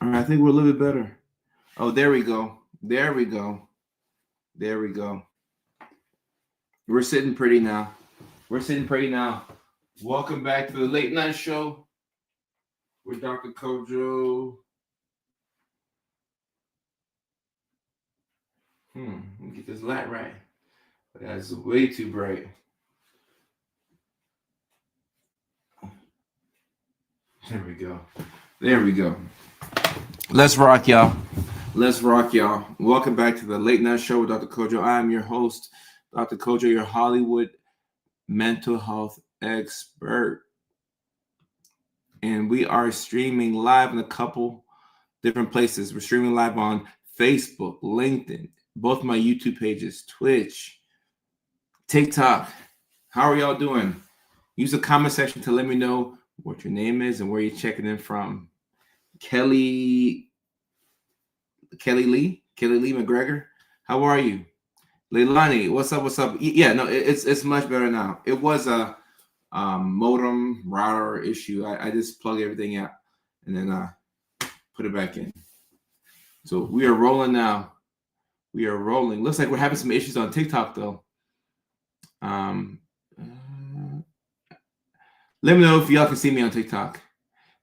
All right, I think we're a little bit better. Oh, there we go. There we go. There we go. We're sitting pretty now. We're sitting pretty now. Welcome back to the late night show with Dr. Kojo. Let me get this light right. That's way too bright. There we go. There we go. Let's rock, y'all. Let's rock, y'all. Welcome back to the late night show with Dr. Kojo. I am your host, Dr. Kojo, your Hollywood mental health expert. And we are streaming live in a couple different places. We're streaming live on Facebook, LinkedIn, both my YouTube pages, Twitch, TikTok. How are y'all doing? Use the comment section to let me know what your name is and where you're checking in from. Kelly Lee McGregor. How are you? Leilani, what's up? What's up? Yeah, no, it's much better now. It was a modem router issue. I just plug everything out and then put it back in. So we are rolling now. We are rolling. Looks like we're having some issues on TikTok though. Let me know if y'all can see me on TikTok.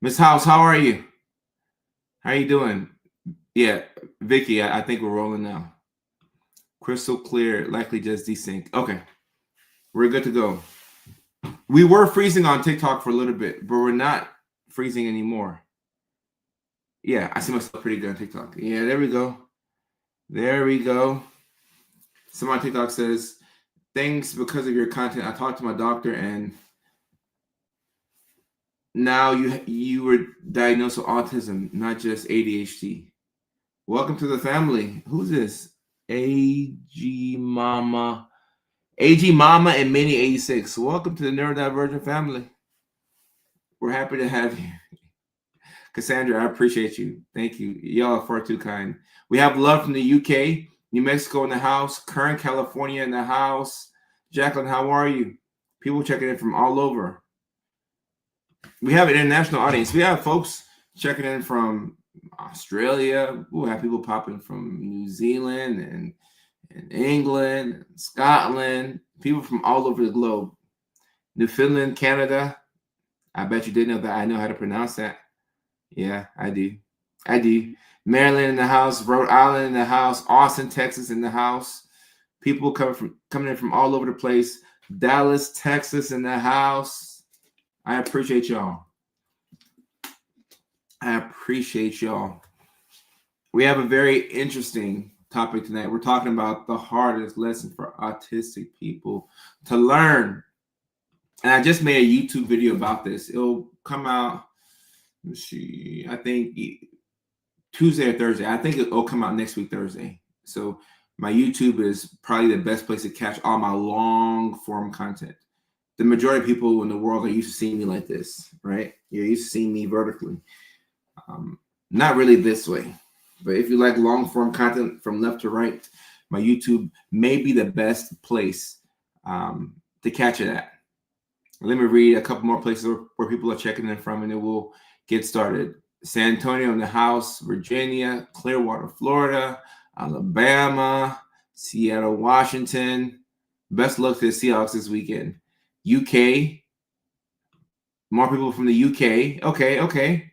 Miss House, how are you? How are you doing? Yeah, Vicky, I think we're rolling now. Crystal clear, likely just desync. Okay, we're good to go. We were freezing on TikTok for a little bit, but we're not freezing anymore. Yeah, I see myself pretty good on TikTok. Yeah, there we go. There we go. Someone on TikTok says, thanks because of your content. I talked to my doctor and now you were diagnosed with autism, not just ADHD. Welcome to the family. Who's this? AG Mama and Mini 86. Welcome to the neurodivergent family. We're happy to have you. Cassandra, I appreciate you. Thank you. Y'all are far too kind. We have love from the UK, New Mexico in the house, Kern, California in the house. Jacqueline, how are you? People checking in from all over. We have an international audience. We have folks checking in from Australia. We'll have people popping from New Zealand and England, and Scotland, people from all over the globe. Newfoundland, Canada. I bet you didn't know that I know how to pronounce that. Yeah, I do. Maryland in the house, Rhode Island in the house, Austin, Texas in the house. People coming in from all over the place. Dallas, Texas in the house. I appreciate y'all. We have a very interesting topic tonight. We're talking about the hardest lesson for autistic people to learn. And I just made a YouTube video about this. It'll come out, let's see, I think Tuesday or Thursday. I think it'll come out next week, Thursday. So my YouTube is probably the best place to catch all my long form content. The majority of people in the world are used to seeing me like this, right? You're used to seeing me vertically. Not really this way, but if you like long form content from left to right, my YouTube may be the best place to catch it at. Let me read a couple more places where people are checking in from, and then we'll get started. San Antonio in the house, Virginia, Clearwater, Florida, Alabama, Seattle, Washington. Best luck to the Seahawks this weekend. UK. More people from the UK. Okay.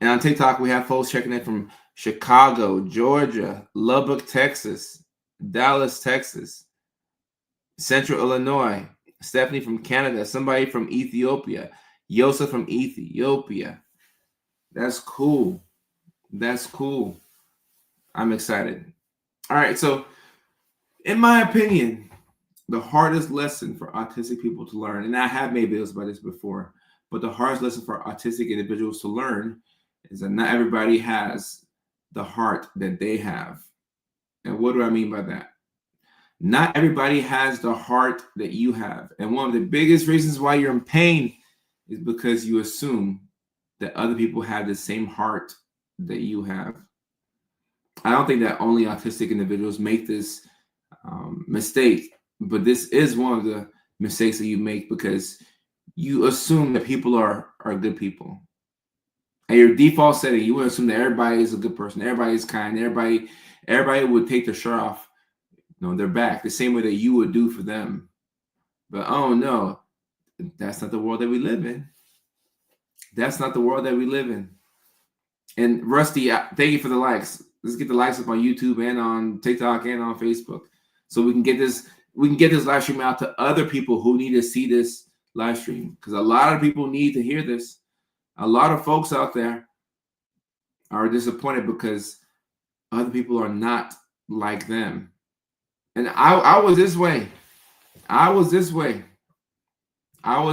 And on TikTok, we have folks checking in from Chicago, Georgia, Lubbock, Texas, Dallas, Texas, Central Illinois, Stephanie from Canada, somebody from Ethiopia, Yosa from Ethiopia. That's cool. I'm excited. All right, so in my opinion, the hardest lesson for autistic people to learn, and I have made videos about this before, but the hardest lesson for autistic individuals to learn is that not everybody has the heart that they have. And what do I mean by that? Not everybody has the heart that you have. And one of the biggest reasons why you're in pain is because you assume that other people have the same heart that you have. I don't think that only autistic individuals make this mistake, but this is one of the mistakes that you make because you assume that people are good people. And your default setting, you would assume that everybody is a good person, everybody is kind, everybody would take their shirt off, their back, the same way that you would do for them. But oh no, that's not the world that we live in. That's not the world that we live in. And Rusty, thank you for the likes. Let's get the likes up on YouTube and on TikTok and on Facebook, so we can get this live stream out to other people who need to see this live stream, because a lot of people need to hear this. A lot of folks out there are disappointed because other people are not like them. And I was this way. I was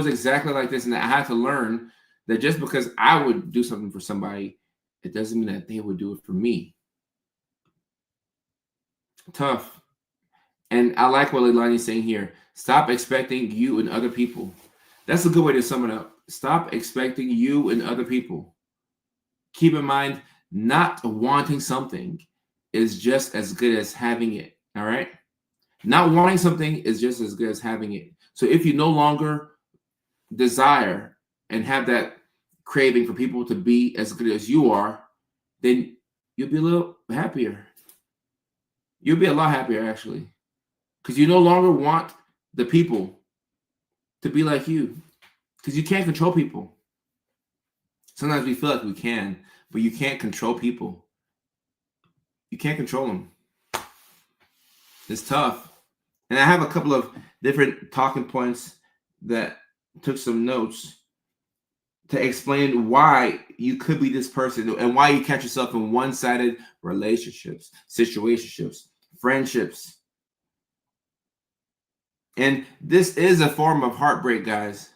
exactly like this. And I had to learn that just because I would do something for somebody, it doesn't mean that they would do it for me. Tough. And I like what Leilani's saying here. Stop expecting you and other people. That's a good way to sum it up. Stop expecting you and other people. Keep in mind, not wanting something is just as good as having it. All right? Not wanting something is just as good as having it. So if you no longer desire and have that craving for people to be as good as you are, then you'll be a little happier. You'll be a lot happier, actually, because you no longer want the people to be like you, because you can't control people. Sometimes we feel like we can, but you can't control people. You can't control them. It's tough. And I have a couple of different talking points that took some notes to explain why you could be this person and why you catch yourself in one-sided relationships, situationships, friendships. And this is a form of heartbreak, guys.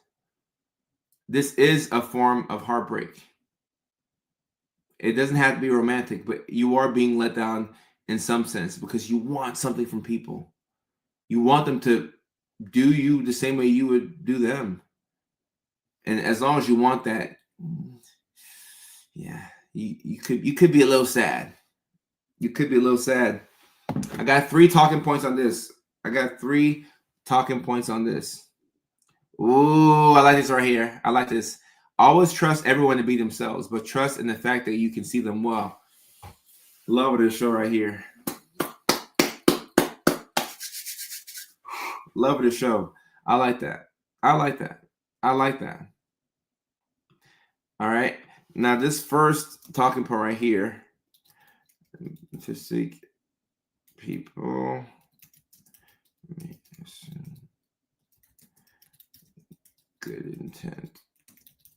This is a form of heartbreak. It doesn't have to be romantic, but you are being let down in some sense because you want something from people. You want them to do you the same way you would do them. And as long as you want that, yeah, you could be a little sad. You could be a little sad. I got 3 talking points on this. Ooh, I like this right here. I like this. Always trust everyone to be themselves, but trust in the fact that you can see them well. Love this show right here. Love this show. I like that. All right. Now, this first talking point right here, to seek people, good intent.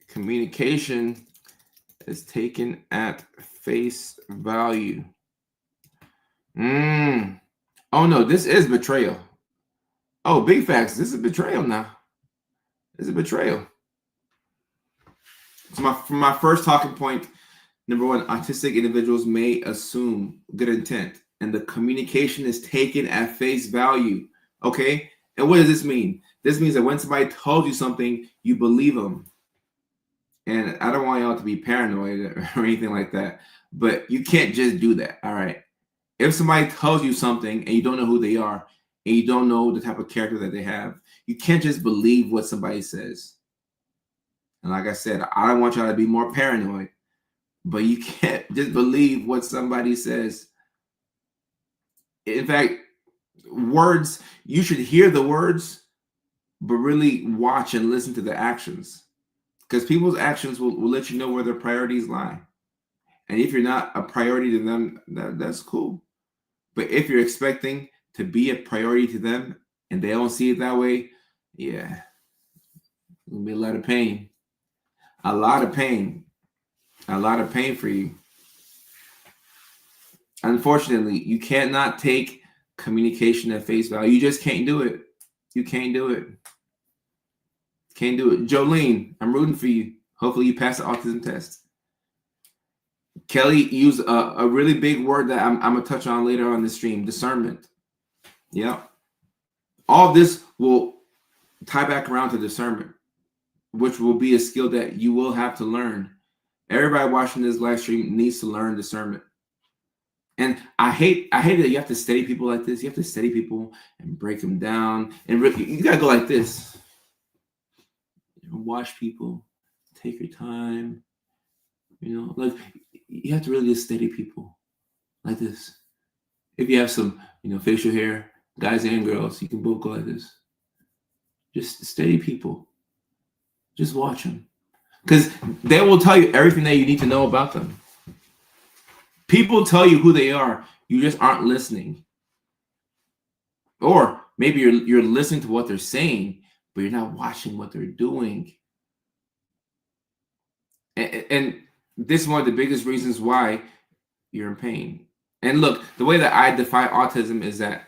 Communication is taken at face value. Oh, no, this is betrayal. Oh, big facts. This is betrayal now. This is betrayal. So my first talking point, number 1, autistic individuals may assume good intent, and the communication is taken at face value. Okay? And what does this mean? This means that when somebody tells you something, you believe them. And I don't want y'all to be paranoid or anything like that, but you can't just do that, all right? If somebody tells you something and you don't know who they are, and you don't know the type of character that they have, you can't just believe what somebody says. And like I said, I don't want y'all to be more paranoid, but you can't just believe what somebody says. In fact, words, you should hear the words, but really watch and listen to the actions, because people's actions will let you know where their priorities lie. And if you're not a priority to them, that's cool. But if you're expecting to be a priority to them and they don't see it that way, yeah, it'll be a lot of pain. A lot of pain for you. Unfortunately, you cannot take communication at face value. You just can't do it. You can't do it. Can't do it. Jolene, I'm rooting for you. Hopefully you pass the autism test. Kelly used a really big word that I'm going to touch on later on the stream, discernment. Yeah. All of this will tie back around to discernment, which will be a skill that you will have to learn. Everybody watching this live stream needs to learn discernment. And I hate that you have to study people like this. You have to study people and break them down. And you got to go like this. Watch people. Take your time. You know, like you have to really just steady people like this. If you have some, facial hair, guys and girls, you can both go like this. Just steady people. Just watch them, because they will tell you everything that you need to know about them. People tell you who they are. You just aren't listening. Or maybe you're listening to what they're saying, but you're not watching what they're doing. And this is one of the biggest reasons why you're in pain. And look, the way that I define autism is that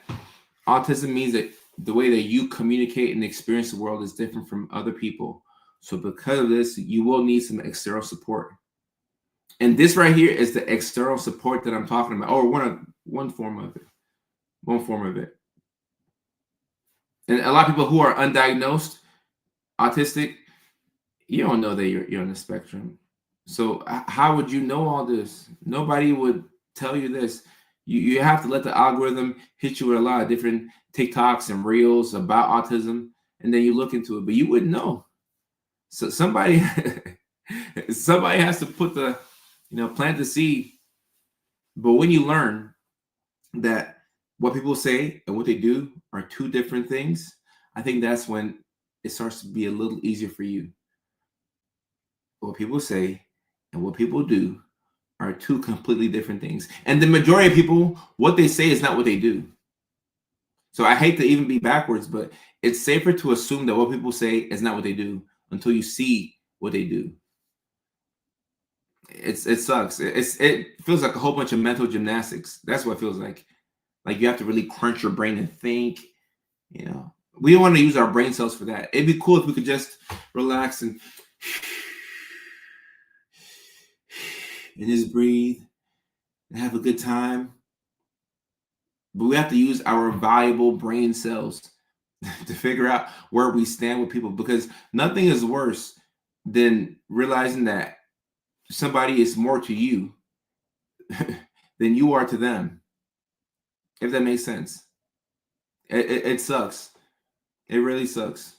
autism means that the way that you communicate and experience the world is different from other people. So because of this, you will need some external support. And this right here is the external support that I'm talking about, or one form of it. One form of it. And a lot of people who are undiagnosed, autistic, you don't know that you're on the spectrum. So how would you know all this? Nobody would tell you this. You have to let the algorithm hit you with a lot of different TikToks and reels about autism, and then you look into it, but you wouldn't know. So somebody has to put plant the seed. But when you learn that what people say and what they do are two different things, I think that's when it starts to be a little easier for you. What people say and what people do are two completely different things. And the majority of people, what they say is not what they do. So I hate to even be backwards, but it's safer to assume that what people say is not what they do until you see what they do. It sucks. It feels like a whole bunch of mental gymnastics. That's what it feels like. Like you have to really crunch your brain and think. We don't want to use our brain cells for that. It'd be cool if we could just relax and just breathe and have a good time. But we have to use our valuable brain cells to figure out where we stand with people, because nothing is worse than realizing that somebody is more to you than you are to them. If that makes sense. It sucks. It really sucks.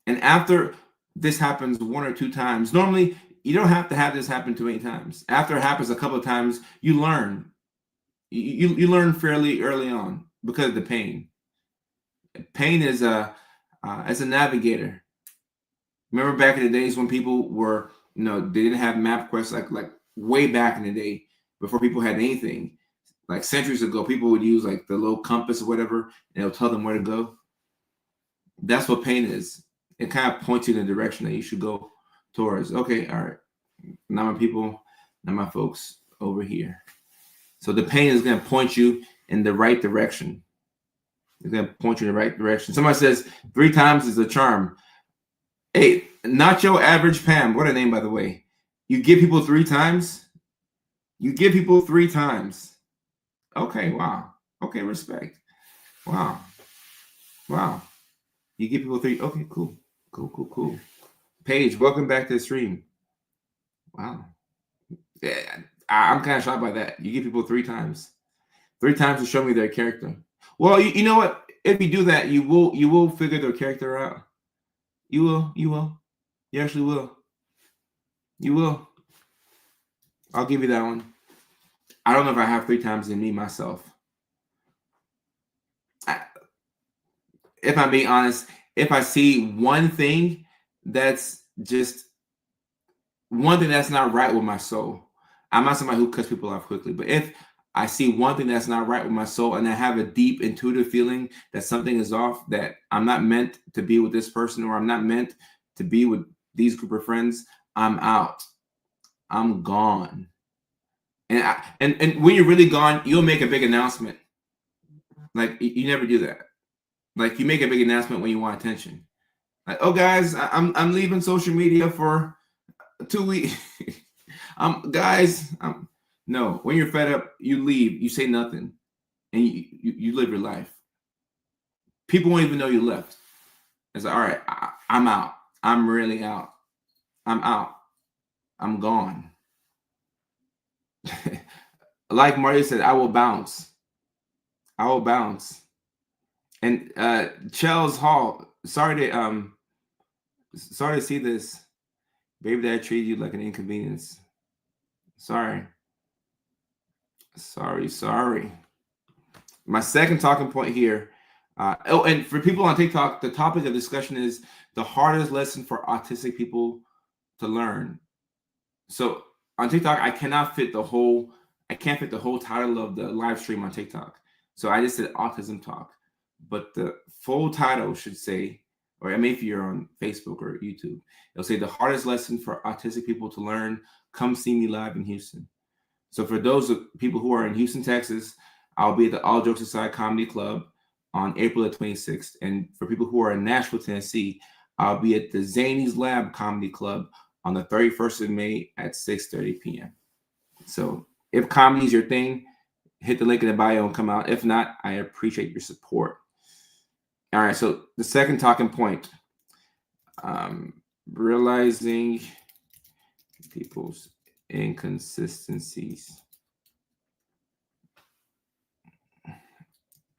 And after this happens one or two times, normally you don't have to have this happen too many times. After it happens a couple of times, you learn. You learn fairly early on because of the pain. Pain is as a navigator. Remember back in the days when people were, they didn't have MapQuest, like way back in the day, before people had anything. Like centuries ago, people would use like the little compass or whatever, and it'll tell them where to go. That's what pain is. It kind of points you in the direction that you should go towards. Okay, all right. Now my people, now my folks over here. So the pain is going to point you in the right direction. It's going to point you in the right direction. Somebody says 3 times is a charm. Hey, not your average Pam. What a name, by the way. You give people 3 times? You give people 3 times. Okay, wow. Okay, respect. Wow. You give people 3. Okay, cool. Cool. Paige, welcome back to the stream. Wow. Yeah, I'm kind of shocked by that. You give people 3 times. 3 times to show me their character. Well, you know what? If you do that, you will figure their character out. You will. You actually will. You will. I'll give you that one. I don't know if I have 3 times in me myself. If I'm being honest, if I see one thing that's not right with my soul, I'm not somebody who cuts people off quickly. But if I see one thing that's not right with my soul, and I have a deep intuitive feeling that something is off, that I'm not meant to be with this person, or I'm not meant to be with these group of friends, I'm out. I'm gone. And when you're really gone, you'll make a big announcement. Like you never do that. Like you make a big announcement when you want attention. Like, oh guys, I'm leaving social media for 2 weeks. No. When you're fed up, you leave. You say nothing, and you live your life. People won't even know you left. It's like, all right, I'm out. I'm really out. I'm out. I'm gone. Like Mario said, I will bounce. And Charles Hall, sorry to see this. Baby dad treated you like an inconvenience. Sorry. Sorry. My second talking point here. And for people on TikTok, the topic of discussion is the hardest lesson for autistic people to learn. So on TikTok, I can't fit the whole title of the live stream on TikTok. So I just said autism talk, but the full title should say, or I mean, if you're on Facebook or YouTube, it'll say the hardest lesson for autistic people to learn. Come see me live in Houston. So for those people who are in Houston, Texas, I'll be at the All Jokes Aside Comedy Club on April the 26th. And for people who are in Nashville, Tennessee, I'll be at the Zany's Lab Comedy Club on the 31st of May at 6:30 p.m. So if comedy is your thing, hit the link in the bio and come out. If not, I appreciate your support. All right, so the second talking point, realizing people's inconsistencies.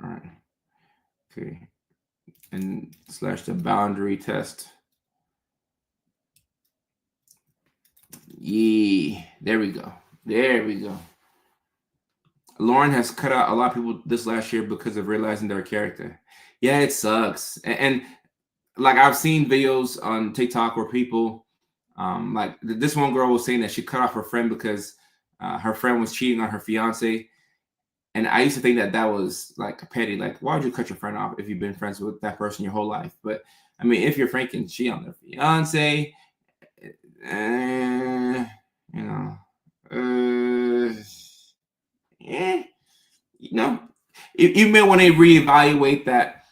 All right. Okay. And / the boundary test. Yeah, there we go. Lauren has cut out a lot of people this last year because of realizing their character. Yeah, it sucks. And like I've seen videos on TikTok where people, like this one girl was saying that she cut off her friend because her friend was cheating on her fiance. And I used to think that was like petty. Like, why would you cut your friend off if you've been friends with that person your whole life? But I mean, if your friend can cheat on their fiance, you know, you may want to reevaluate that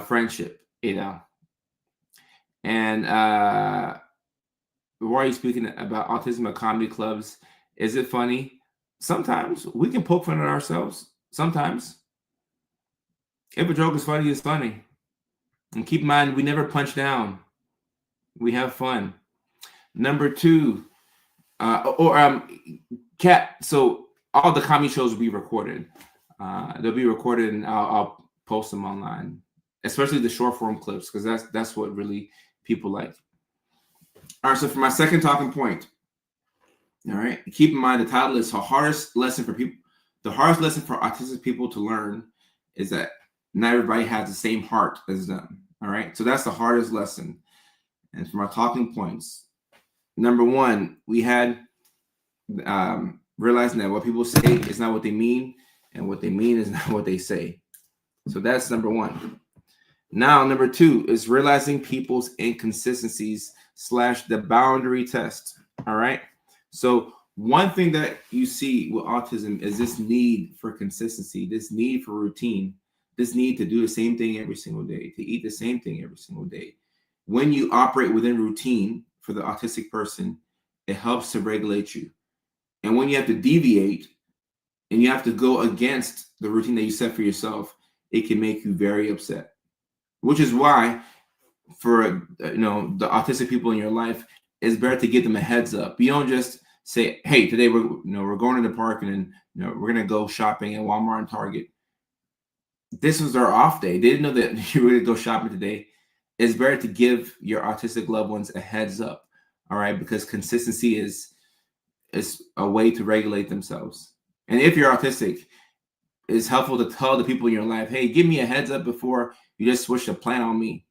friendship, And why are you speaking about autism at comedy clubs? Is it funny? Sometimes we can poke fun at ourselves. Sometimes. If a joke is funny, it's funny. And keep in mind, we never punch down. We have fun. Number two, Cat. So all the comedy shows will be recorded. They'll be recorded, and I'll post them online, especially the short form clips, because that's what really people like. All right. So for my second talking point, all right, keep in mind the title is the hardest lesson for people. The hardest lesson for autistic people to learn is that not everybody has the same heart as them. All right. So that's the hardest lesson. And for my talking points, number one, we had realizing that what people say is not what they mean, and what they mean is not what they say. So that's number one. Now, number two is realizing people's inconsistencies / the boundary test. All right. So one thing that you see with autism is this need for consistency, this need for routine, this need to do the same thing every single day, to eat the same thing every single day. When you operate within routine for the autistic person, it helps to regulate you. And when you have to deviate and you have to go against the routine that you set for yourself, it can make you very upset. Which is why, for the autistic people in your life, it's better to give them a heads up. You don't just say, "Hey, today we're going to the park and we're gonna go shopping at Walmart and Target." This was their off day. They didn't know that you were gonna go shopping today. It's better to give your autistic loved ones a heads up, all right? Because consistency is a way to regulate themselves. And if you're autistic, it's helpful to tell the people in your life, "Hey, give me a heads up before you just switch the plan on me."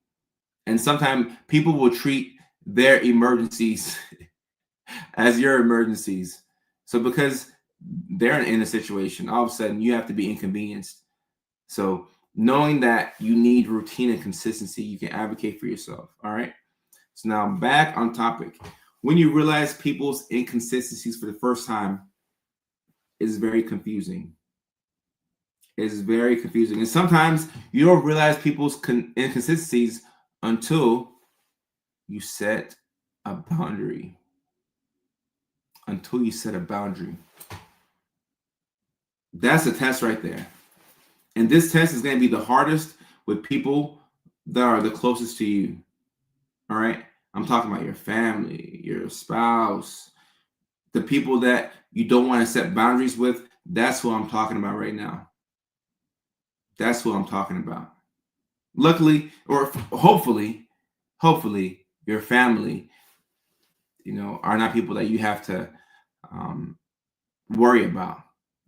And sometimes people will treat their emergencies as your emergencies. So because they're in a situation, all of a sudden you have to be inconvenienced. So knowing that you need routine and consistency, you can advocate for yourself. All right. So now back on topic. When you realize people's inconsistencies for the first time, it's very confusing. It's very confusing. And sometimes you don't realize people's inconsistencies until you set a boundary. Until you set a boundary. That's a test right there. And this test is going to be the hardest with people that are the closest to you. All right. I'm talking about your family, your spouse, the people that you don't want to set boundaries with. That's what I'm talking about right now. That's what I'm talking about. Luckily, or hopefully, your family are not people that you have to worry about.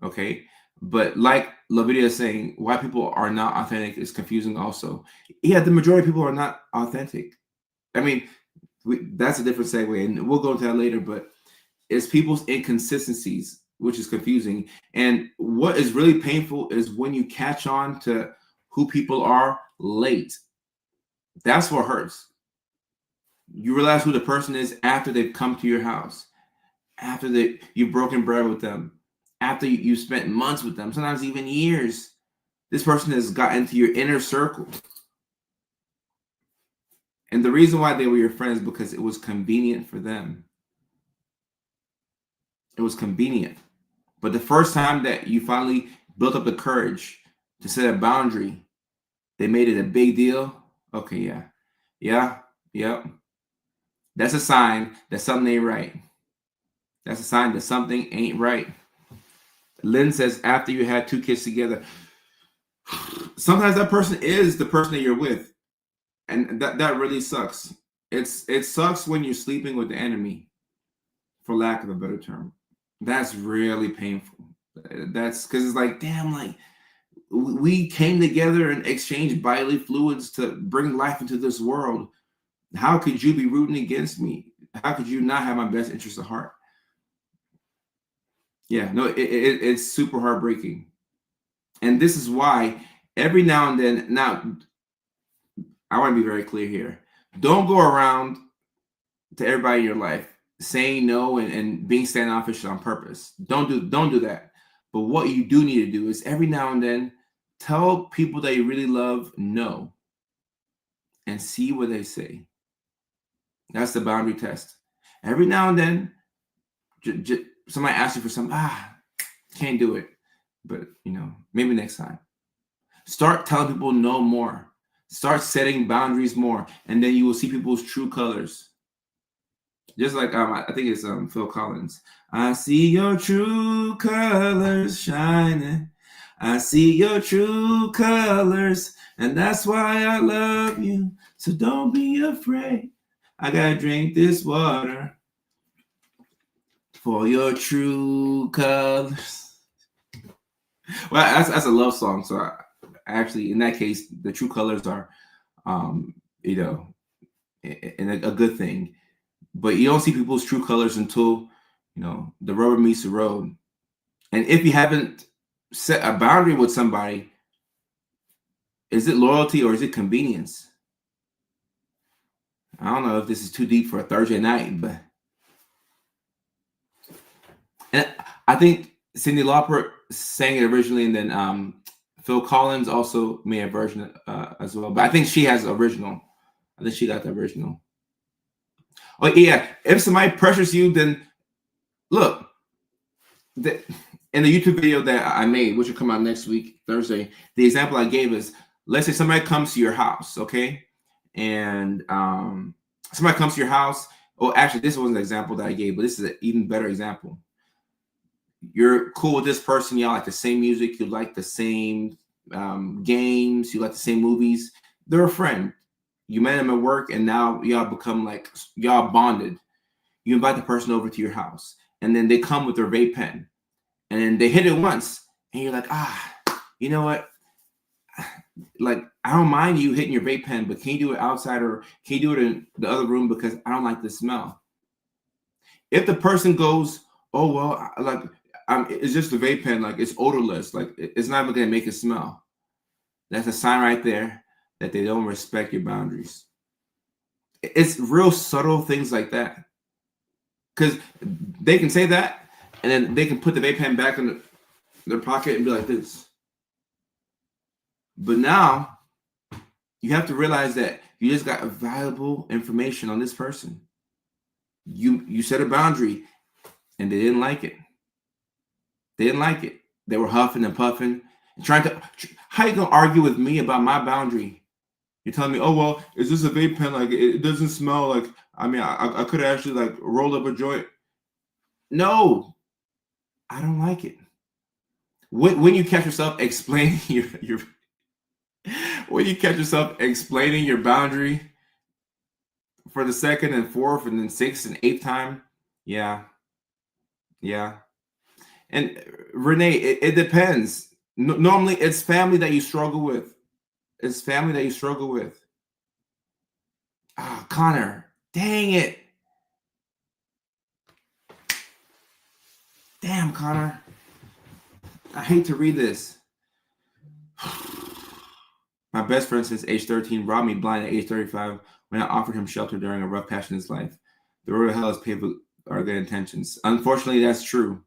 Okay. But like Lavidia is saying, why people are not authentic is confusing also. Yeah, the majority of people are not authentic. I mean, that's a different segue, and we'll go into that later, but it's people's inconsistencies, which is confusing. And what is really painful is when you catch on to who people are late. That's what hurts. You realize who the person is after they've come to your house, after you've broken bread with them, after you spent months with them, sometimes even years. This person has got into your inner circle. And the reason why they were your friends is because it was convenient for them. It was convenient. But the first time that you finally built up the courage to set a boundary, they made it a big deal. Okay, yeah. Yep. That's a sign that something ain't right. That's a sign that something ain't right. Lynn says, after you had 2 kids together, sometimes that person is the person that you're with. And that really sucks. It sucks when you're sleeping with the enemy, for lack of a better term. That's really painful. That's because it's like, damn, like we came together and exchanged bodily fluids to bring life into this world. How could you be rooting against me? How could you not have my best interest at heart? Yeah, no, it's super heartbreaking. And this is why every now and then, now, I want to be very clear here. Don't go around to everybody in your life saying no and being standoffish on purpose. Don't do that. But what you do need to do is every now and then tell people that you really love no and see what they say. That's the boundary test. Every now and then, somebody asks you for something, can't do it. But, maybe next time. Start telling people no more. Start setting boundaries more. And then you will see people's true colors. Just like, I think it's Phil Collins. I see your true colors shining. I see your true colors. And that's why I love you. So don't be afraid. I gotta drink this water for your true colors. Well, that's a love song. So actually, in that case, the true colors are, and a good thing. But you don't see people's true colors until, the rubber meets the road. And if you haven't set a boundary with somebody, is it loyalty or is it convenience? I don't know if this is too deep for a Thursday night, but and I think Cyndi Lauper sang it originally, and then Phil Collins also made a version as well. But I think she has the original. I think she got the original. Oh yeah, if somebody pressures you, then look. In the YouTube video that I made, which will come out next week, Thursday, the example I gave is, let's say somebody comes to your house, okay? And somebody comes to your house. Oh, actually, this wasn't an example that I gave, but this is an even better example. You're cool with this person. Y'all like the same music. You like the same games. You like the same movies. They're a friend. You met them at work, and now y'all become like, y'all bonded. You invite the person over to your house, and then they come with their vape pen. And then they hit it once, and you're like, you know what? Like, I don't mind you hitting your vape pen, but can you do it outside, or can you do it in the other room because I don't like the smell? If the person goes, oh, well, like, it's just a vape pen, like it's odorless, like it's not even gonna make it smell. That's a sign right there that they don't respect your boundaries. It's real subtle things like that. Because they can say that, and then they can put the vape pen back in their pocket and be like this. But now you have to realize that you just got valuable information on this person. You set a boundary, and they didn't like it. They didn't like it. They were huffing and puffing and trying to. How you gonna argue with me about my boundary? You're telling me, oh well, is this a vape pen? Like it doesn't smell like. I mean, I could actually like roll up a joint. No, I don't like it. When you catch yourself explaining your when you catch yourself explaining your boundary for the second and fourth and then sixth and eighth time. Yeah, yeah. And Renee, it depends. Normally, it's family that you struggle with. It's family that you struggle with. Ah, Connor, dang it. Damn, Connor. I hate to read this. My best friend since age 13 robbed me blind at age 35 when I offered him shelter during a rough patch in his life. The road to hell is paved with our good intentions. Unfortunately, that's true.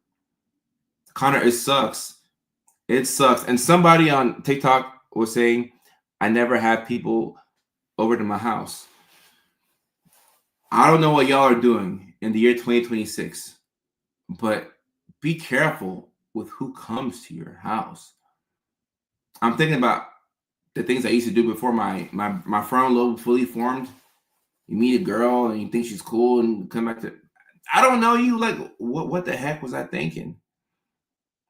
Connor, it sucks. It sucks. And somebody on TikTok was saying, I never had people over to my house. I don't know what y'all are doing in the year 2026, but be careful with who comes to your house. I'm thinking about the things I used to do before my frontal lobe fully formed. You meet a girl and you think she's cool and come back to, I don't know you. Like, what the heck was I thinking?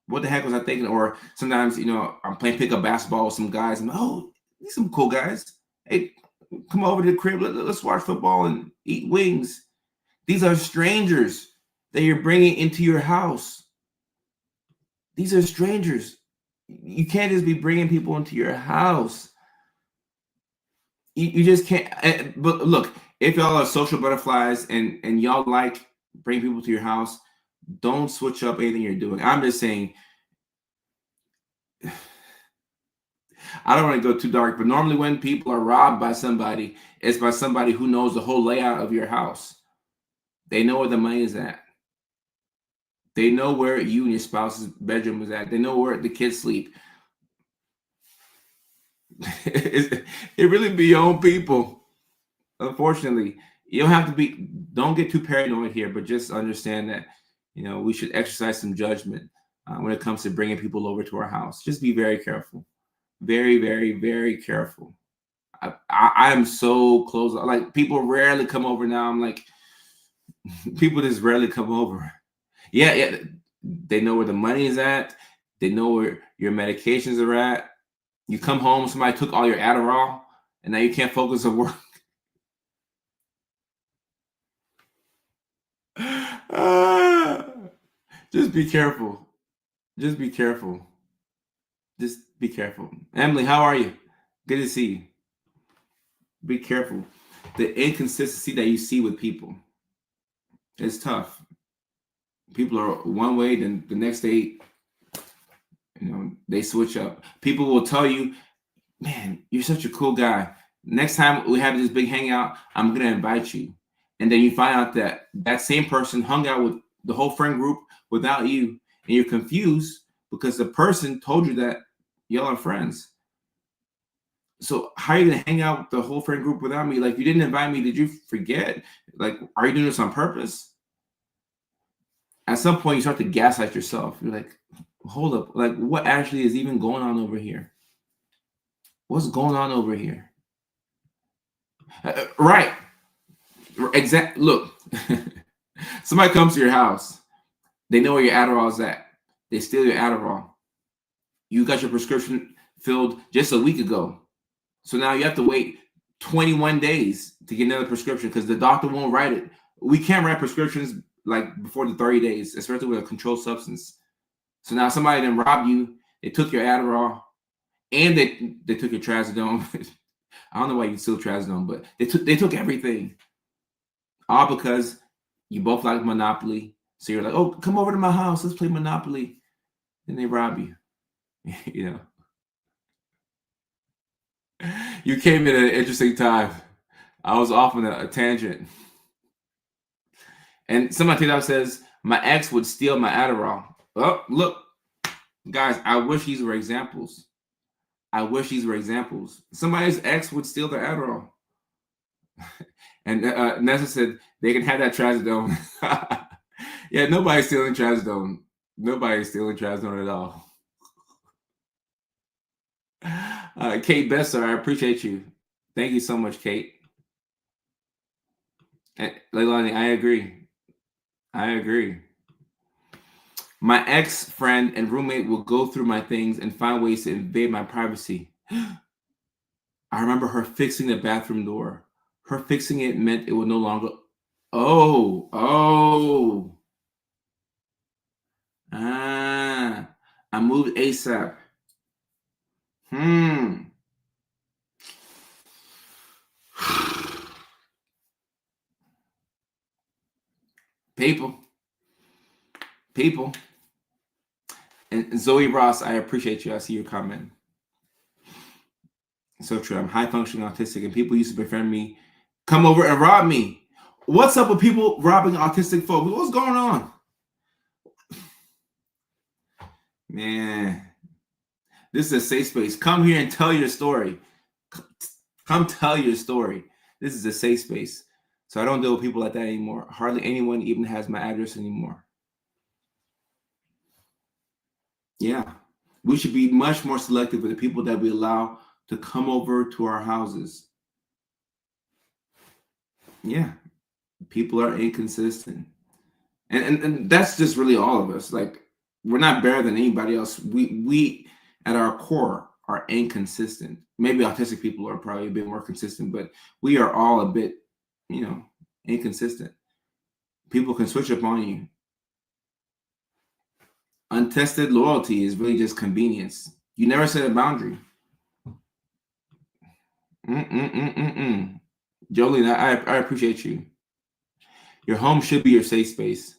What the heck was I thinking? Or sometimes, I'm playing pickup basketball with some guys and, oh, these some cool guys. Hey, come over to the crib. Let's watch football and eat wings. These are strangers that you're bringing into your house. These are strangers. You can't just be bringing people into your house. You just can't. But look, if y'all are social butterflies and y'all like bring people to your house, don't switch up anything you're doing. I'm just saying, I don't want to go too dark, but normally when people are robbed by somebody, it's by somebody who knows the whole layout of your house. They know where the money is at. They know where you and your spouse's bedroom is at. They know where the kids sleep. It really be your own people. Unfortunately, you don't get too paranoid here, but just understand that, we should exercise some judgment when it comes to bringing people over to our house. Just be very careful. Very, very, very careful. I am so close. Like, people rarely come over now. I'm like, people just rarely come over. Yeah. They know where the money is at. They know where your medications are at. You come home, somebody took all your Adderall, and now you can't focus on work. Just be careful. Just be careful. Just be careful. Emily, how are you? Good to see you. Be careful. The inconsistency that you see with people is tough. People are one way, then the next day, they switch up. People will tell you, man, you're such a cool guy. Next time we have this big hangout, I'm going to invite you. And then you find out that that same person hung out with the whole friend group without you. And you're confused because the person told you that y'all are friends. So how are you going to hang out with the whole friend group without me? Like, you didn't invite me. Did you forget? Like, are you doing this on purpose? At some point, you start to gaslight yourself. You're like, hold up. Like, what actually is even going on over here? What's going on over here? Right. Look, somebody comes to your house. They know where your Adderall is at. They steal your Adderall. You got your prescription filled just a week ago. So now you have to wait 21 days to get another prescription because the doctor won't write it. We can't write prescriptions like before the 30 days, especially with a controlled substance. So now somebody then robbed you. They took your Adderall and they took your trazodone. I don't know why you steal trazodone, but they took everything. All because you both like Monopoly. So you're like, oh, come over to my house. Let's play Monopoly. Then they rob you. You came in at an interesting time. I was off on a tangent. And somebody TikTok says, my ex would steal my Adderall. Oh, look, guys, I wish these were examples. Somebody's ex would steal their Adderall. And Nessa said, they can have that trazodone. Yeah, nobody's stealing trazodone. Nobody's stealing trazodone at all. Kate Besser, I appreciate you. Thank you so much, Kate. And Leilani, I agree. My ex-friend and roommate will go through my things and find ways to invade my privacy. I remember her fixing the bathroom door Her fixing it meant it would no longer. Oh. I moved ASAP. People. People. And Zoe Ross, I appreciate you. I see your comment. So true. I'm high functioning autistic, and people used to befriend me, come over and rob me. What's up with people robbing autistic folks? What's going on? Man, this is a safe space. Come here and tell your story. Come tell your story. This is a safe space. So I don't deal with people like that anymore. Hardly anyone even has my address anymore. Yeah. We should be much more selective with the people that we allow to come over to our houses. Yeah. People are inconsistent. And that's just really all of us. Like, we're not better than anybody else. We at our core are inconsistent. Maybe autistic people are probably a bit more consistent, but we are all a bit, inconsistent. People can switch up on you. Untested loyalty is really just convenience. You never set a boundary. Jolene, I appreciate you. Your home should be your safe space.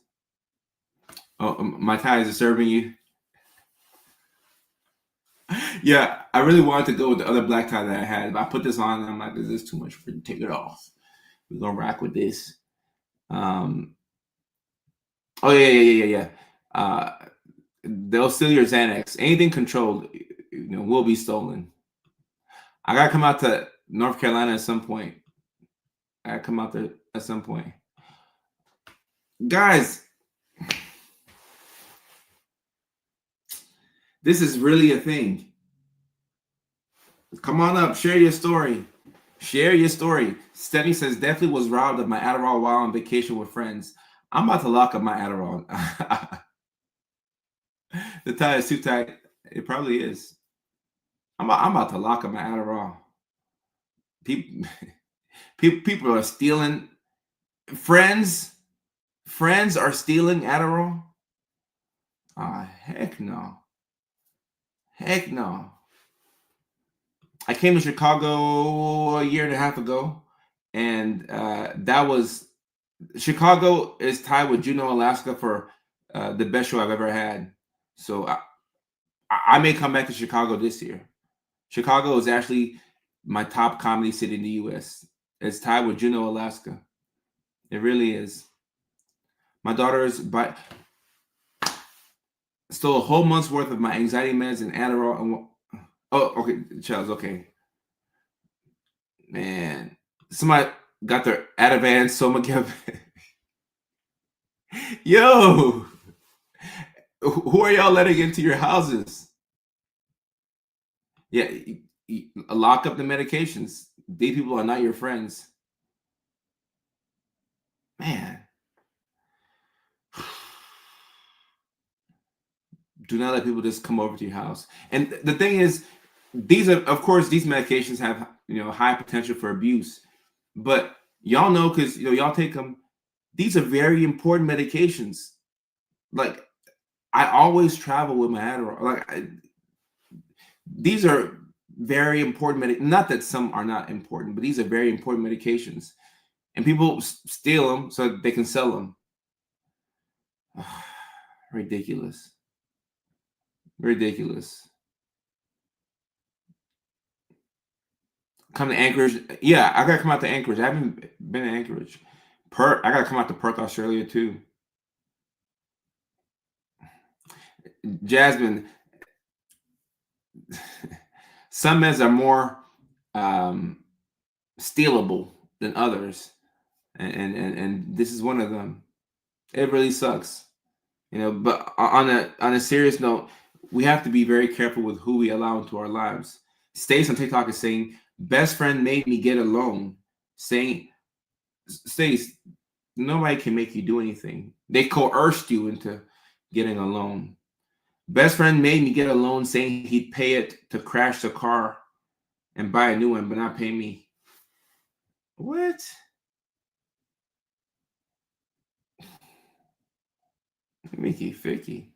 Oh, my tie is disturbing you. Yeah, I really wanted to go with the other black tie that I had. But I put this on and I'm like, this is too much for you to take it off. We're gonna rock with this. Oh yeah. They'll steal your Xanax. Anything controlled, will be stolen. I gotta come out to North Carolina at some point. I gotta come out there at some point. Guys, this is really a thing. Come on up, share your story. Share your story. Stephanie says, definitely was robbed of my Adderall while on vacation with friends. I'm about to lock up my Adderall. The tie is too tight. It probably is. I'm about to lock up my Adderall. People are stealing. Friends are stealing Adderall. Heck no. Heck no. I came to Chicago a year and a half ago, and Chicago is tied with Juneau, Alaska for the best show I've ever had. So I may come back to Chicago this year. Chicago is actually my top comedy city in the U.S. It's tied with Juneau, Alaska. It really is. My daughter stole a whole month's worth of my anxiety meds and Adderall. Okay, Charles. Okay, man. Somebody got their Ativan Somagel. Yo, who are y'all letting into your houses? Yeah, lock up the medications. These people are not your friends. Man. Do not let people just come over to your house. And the thing is, these medications have high potential for abuse. But y'all know, because y'all take them. These are very important medications. Like, I always travel with my Adderall. Like, these are very important not that some are not important, but these are very important medications. And people steal them so that they can sell them. Ridiculous. Ridiculous. Come to Anchorage. Yeah, I gotta come out to Anchorage. I haven't been to Anchorage. I gotta come out to Perth, Australia too. Jasmine, some meds are more stealable than others, and this is one of them. It really sucks, But on a serious note, we have to be very careful with who we allow into our lives. Stace on TikTok is saying, "Best friend made me get a loan." Saying, Stace, nobody can make you do anything. They coerced you into getting a loan. Best friend made me get a loan, saying he'd pay it to crash the car and buy a new one, but not pay me. What? Mickey Ficky.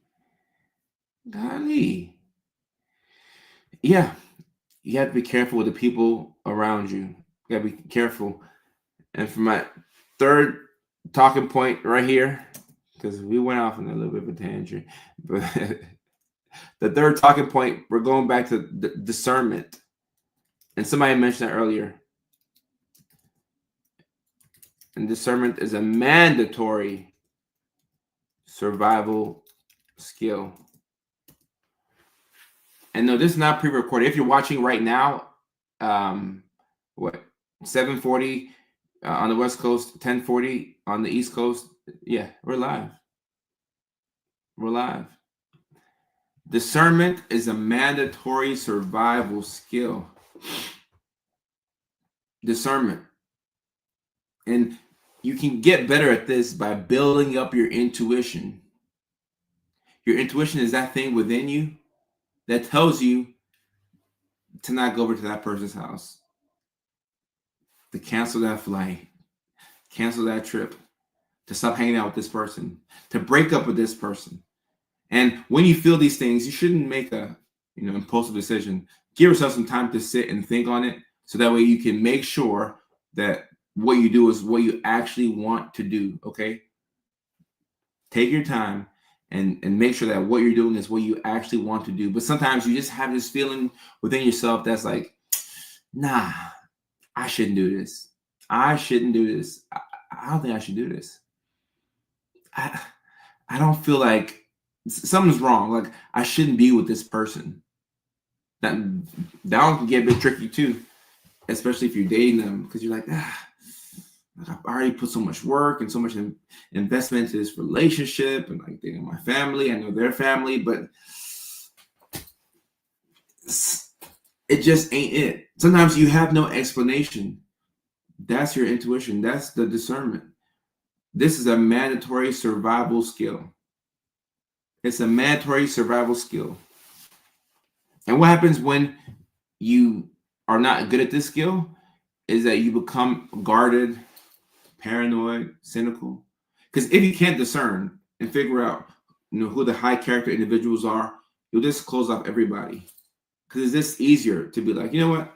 Golly. Yeah. You have to be careful with the people around you. You gotta be careful. And for my third talking point right here, because we went off on a little bit of a tangent, but the third talking point, we're going back to discernment. And somebody mentioned that earlier. And discernment is a mandatory survival skill. And no, this is not pre-recorded. If you're watching right now, what 7:40 on the West Coast, 10:40 on the East Coast. Yeah, we're live. We're live. Discernment is a mandatory survival skill. Discernment. And you can get better at this by building up your intuition. Your intuition is that thing within you that tells you to not go over to that person's house, to cancel that flight, cancel that trip, to stop hanging out with this person, to break up with this person. And when you feel these things, you shouldn't make a impulsive decision. Give yourself some time to sit and think on it, so that way you can make sure that what you do is what you actually want to do. Okay, take your time and make sure that what you're doing is what you actually want to do. But sometimes you just have this feeling within yourself that's like, nah, I shouldn't do this. I shouldn't do this. I don't think I should do this. I don't feel like something's wrong. Like I shouldn't be with this person. That one can get a bit tricky too, especially if you're dating them, because you're like, I've already put so much work and so much investment into this relationship, and like dating my family. I know their family, but it just ain't it. Sometimes you have no explanation. That's your intuition. That's the discernment. This is a mandatory survival skill. It's a mandatory survival skill. And what happens when you are not good at this skill is that you become guarded, paranoid, cynical. Because if you can't discern and figure out, who the high character individuals are, you'll just close off everybody. Because it's just easier to be like, you know what?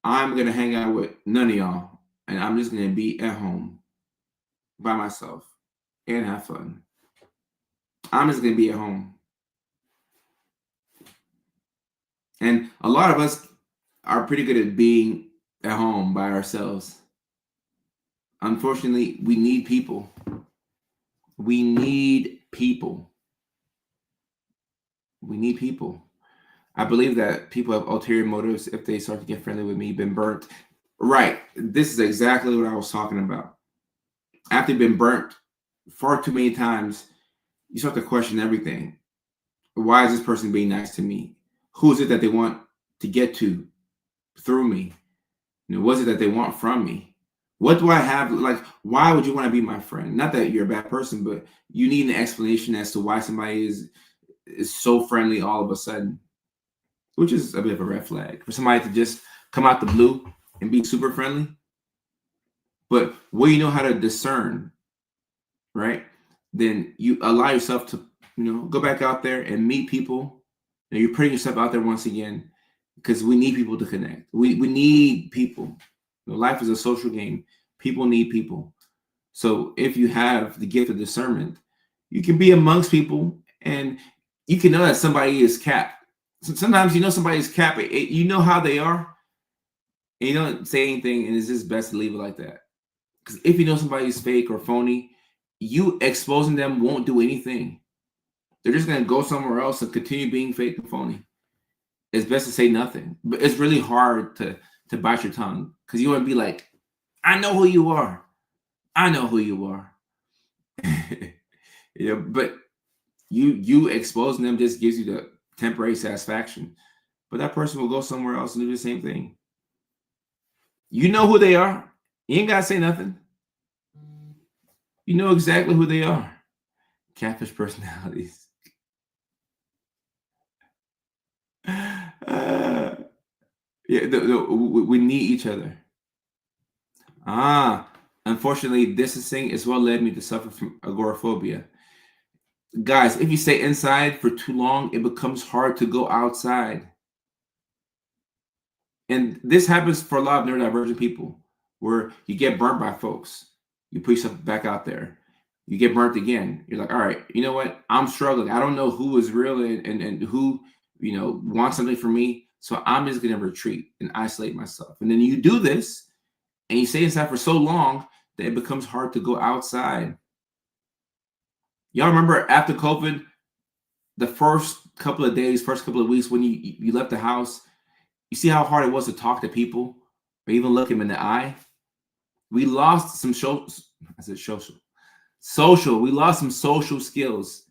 I'm gonna hang out with none of y'all, and I'm just gonna be at home by myself and have fun. I'm just gonna be at home. And a lot of us are pretty good at being at home by ourselves. Unfortunately, we need people. We need people. We need people. I believe that people have ulterior motives if they start to get friendly with me, been burnt. Right. This is exactly what I was talking about. After you've been burnt far too many times, you start to question everything. Why is this person being nice to me? Who is it that they want to get to through me? What is it that they want from me? What do I have? Like, why would you want to be my friend? Not that you're a bad person, but you need an explanation as to why somebody is so friendly all of a sudden, which is a bit of a red flag for somebody to just come out the blue and be super friendly. But when you know how to discern, right, then you allow yourself to, go back out there and meet people. And you're putting yourself out there once again, because we need people to connect. We need people. Life is a social game. People need people. So if you have the gift of discernment, you can be amongst people and you can know that somebody is capped. Sometimes somebody's capped. You know how they are, and you don't say anything, and it's just best to leave it like that. Because if you know somebody's fake or phony, you exposing them won't do anything. They're just gonna go somewhere else and continue being fake and phony. It's best to say nothing. But it's really hard to bite your tongue, because you want to be like, I know who you are. I know who you are. But you exposing them just gives you the temporary satisfaction. But that person will go somewhere else and do the same thing. You know who they are. You ain't gotta say nothing. You know exactly who they are. Catfish personalities. Yeah, we need each other. Unfortunately, distancing is what led me to suffer from agoraphobia. Guys, if you stay inside for too long, it becomes hard to go outside. And this happens for a lot of neurodivergent people where you get burnt by folks. You put yourself back out there. You get burnt again. You're like, all right, you know what? I'm struggling. I don't know who is real and who, wants something from me. So I'm just going to retreat and isolate myself. And then you do this and you stay inside for so long that it becomes hard to go outside. Y'all remember after COVID, the first couple of days, first couple of weeks when you left the house, you see how hard it was to talk to people or even look them in the eye? We lost some social. We lost some social skills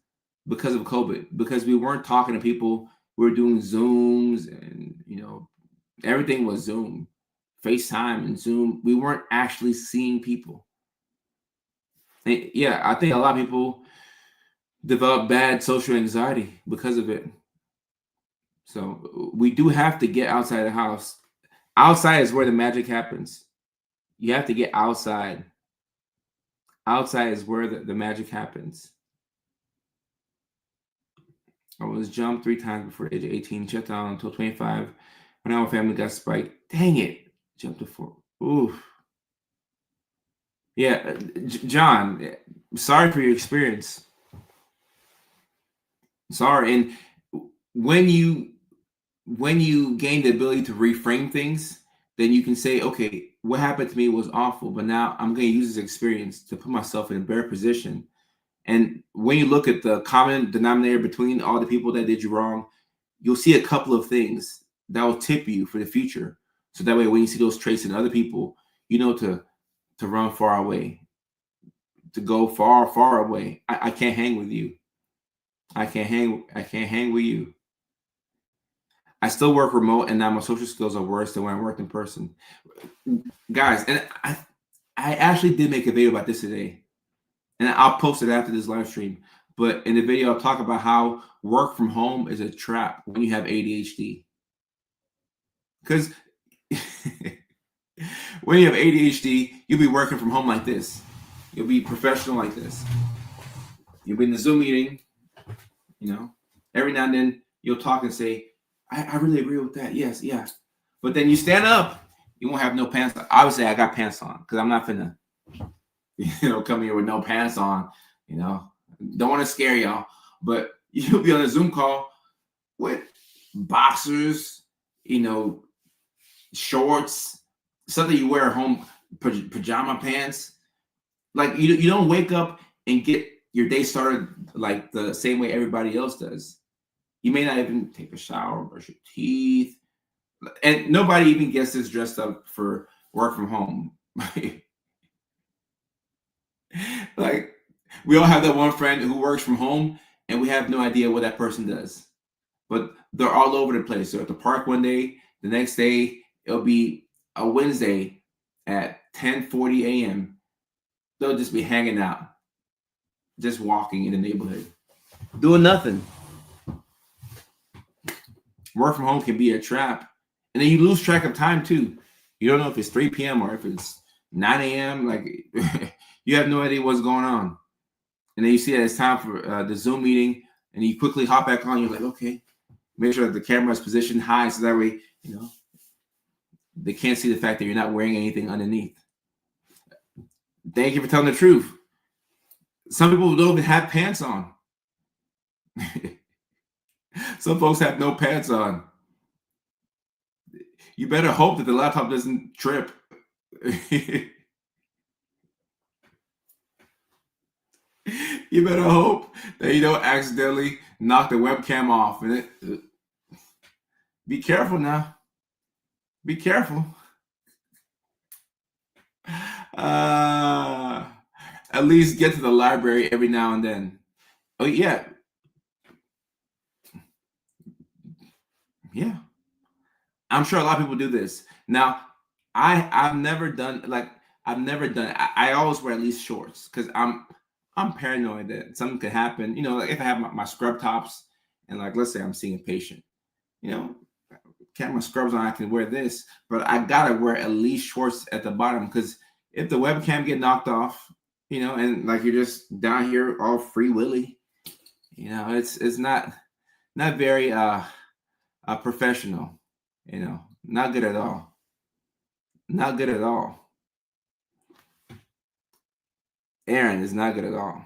because of COVID, because we weren't talking to people. We were doing Zooms and, everything was Zoom, FaceTime and Zoom. We weren't actually seeing people. And yeah, I think a lot of people develop bad social anxiety because of it. So we do have to get outside the house. Outside is where the magic happens. You have to get outside. Outside is where the magic happens. I was jumped 3 times before the age of 18, shut down until 25. When our family got spiked. Dang it. Jumped to 4. Ooh. Yeah, John, sorry for your experience. Sorry. And when you gain the ability to reframe things, then you can say, okay, what happened to me was awful, but now I'm going to use this experience to put myself in a better position. And when you look at the common denominator between all the people that did you wrong, you'll see a couple of things that will tip you for the future. So that way, when you see those traits in other people, you know to run far away, to go far, far away. I can't hang with you. I can't hang with you. I still work remote, and now my social skills are worse than when I worked in person. Guys, and I actually did make a video about this today, and I'll post it after this live stream. But in the video, I'll talk about how work from home is a trap when you have ADHD. Because when you have ADHD, you'll be working from home like this. You'll be professional like this. You'll be in the Zoom meeting, every now and then you'll talk and say, I really agree with that. Yes, yeah. But then you stand up, you won't have no pants on. Obviously, I got pants on because I'm not finna, come here with no pants on. Don't want to scare y'all. But you'll be on a Zoom call with boxers, shorts, something you wear at home, pajama pants. Like you don't wake up and get your day started like the same way everybody else does. You may not even take a shower, brush your teeth, and nobody even gets this dressed up for work from home. Like we all have that one friend who works from home, and we have no idea what that person does. But they're all over the place. They're at the park one day, the next day it'll be a Wednesday at 10:40 a.m. They'll just be hanging out, just walking in the neighborhood, doing nothing. Work from home can be a trap. And then you lose track of time too. You don't know if it's 3 p.m. or if it's 9 a.m. Like you have no idea what's going on. And then you see that it's time for the Zoom meeting, and you quickly hop back on. You're like, okay, make sure that the camera is positioned high so that way, they can't see the fact that you're not wearing anything underneath. Thank you for telling the truth. Some people don't even have pants on. Some folks have no pants on. You better hope that the laptop doesn't trip. You better hope that you don't accidentally knock the webcam off. And be careful now. Be careful. At least get to the library every now and then. Oh yeah. Yeah. I'm sure a lot of people do this. Now, I've never done I always wear at least shorts because I'm paranoid that something could happen. Like if I have my scrub tops and like let's say I'm seeing a patient, can't have my scrubs on, I can wear this, but I gotta wear at least shorts at the bottom because if the webcam get knocked off, and like you're just down here all free willy, it's not very professional, not good at all. Not good at all. Aaron is not good at all.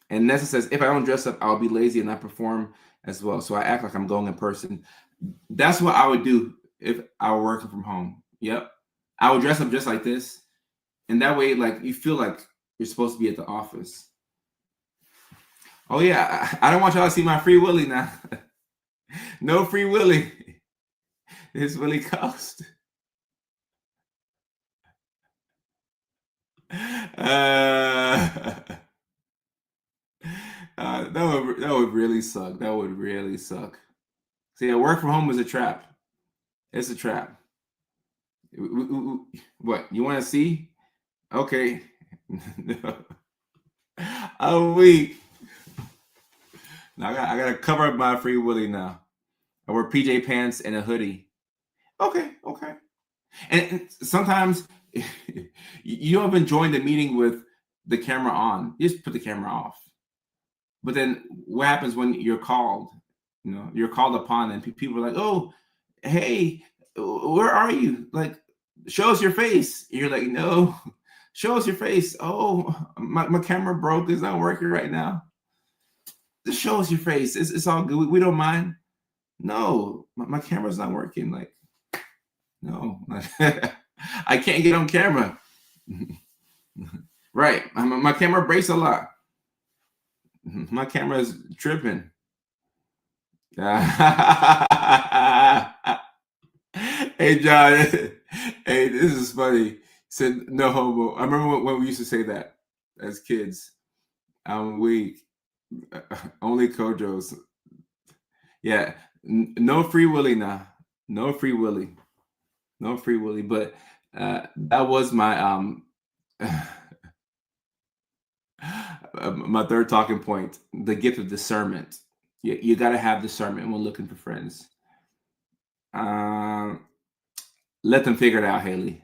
And Nessa says, if I don't dress up, I'll be lazy and not perform as well. So I act like I'm going in person. That's what I would do if I were working from home. Yep. I would dress up just like this. And that way, like, you feel like you're supposed to be at the office. Oh, yeah. I don't want y'all to see my free willy now. No free willy. It's Willie cost. That would really suck. That would really suck. See, work from home is a trap. It's a trap. What you want to see? Okay. I'm weak. Now I gotta cover up my free willy now. I wear PJ pants and a hoodie. Okay. And sometimes you don't even join the meeting with the camera on. You just put the camera off. But then what happens when you're called? You're called upon, and people are like, "Oh, hey, where are you? Like, show us your face." And you're like, "No, show us your face." "Oh, my camera broke. It's not working right now." Just show us your face. It's all good. We don't mind. No, my camera's not working. Like, no, I can't get on camera. Right. My camera breaks a lot. My camera is tripping. Hey, John. Hey, this is funny. He said, no homo. I remember when we used to say that as kids. I'm weak. Only Kojo's. Yeah. No free willy now. No free willy. No free willy. But that was my my third talking point, the gift of discernment. You got to have discernment when looking for friends. Let them figure it out, Haley.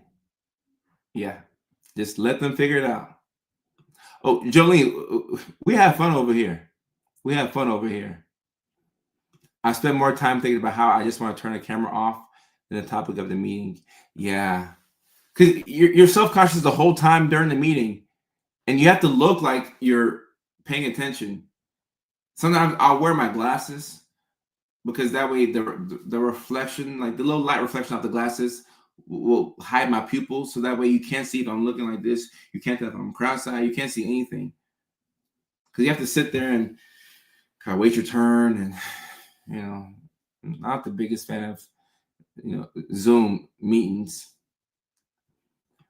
Yeah, just let them figure it out. Oh, Jolene, we have fun over here. We have fun over here. I spend more time thinking about how I just want to turn the camera off than the topic of the meeting. Yeah, because you're self-conscious the whole time during the meeting, and you have to look like you're paying attention. Sometimes I'll wear my glasses because that way the reflection, like the little light reflection off the glasses, will hide my pupils. So that way you can't see if I'm looking like this. You can't tell if I'm cross-eyed. You can't see anything because you have to sit there and kind of wait your turn. And I'm not the biggest fan of Zoom meetings.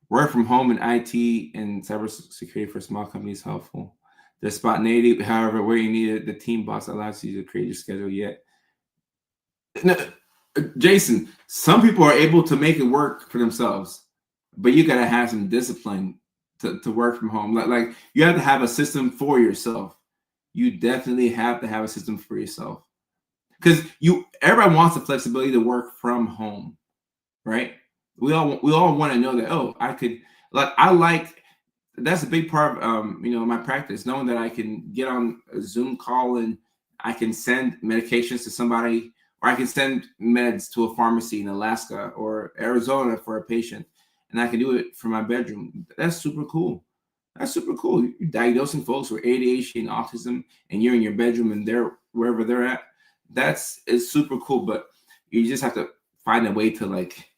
Work from home in IT and cybersecurity for small companies is helpful. They're spontaneity, however, where you need it, the team boss allows you to create your schedule yet. No, Jason, some people are able to make it work for themselves, but you got to have some discipline to work from home. Like you have to have a system for yourself. You definitely have to have a system for yourself because everybody wants the flexibility to work from home, right? We all want to know that. Oh, that's a big part of my practice, knowing that I can get on a Zoom call and I can send medications to somebody, or I can send meds to a pharmacy in Alaska or Arizona for a patient, and I can do it from my bedroom. That's super cool. That's super cool. You're diagnosing folks with ADHD and autism, and you're in your bedroom and they're wherever they're at. It's super cool, but you just have to find a way to like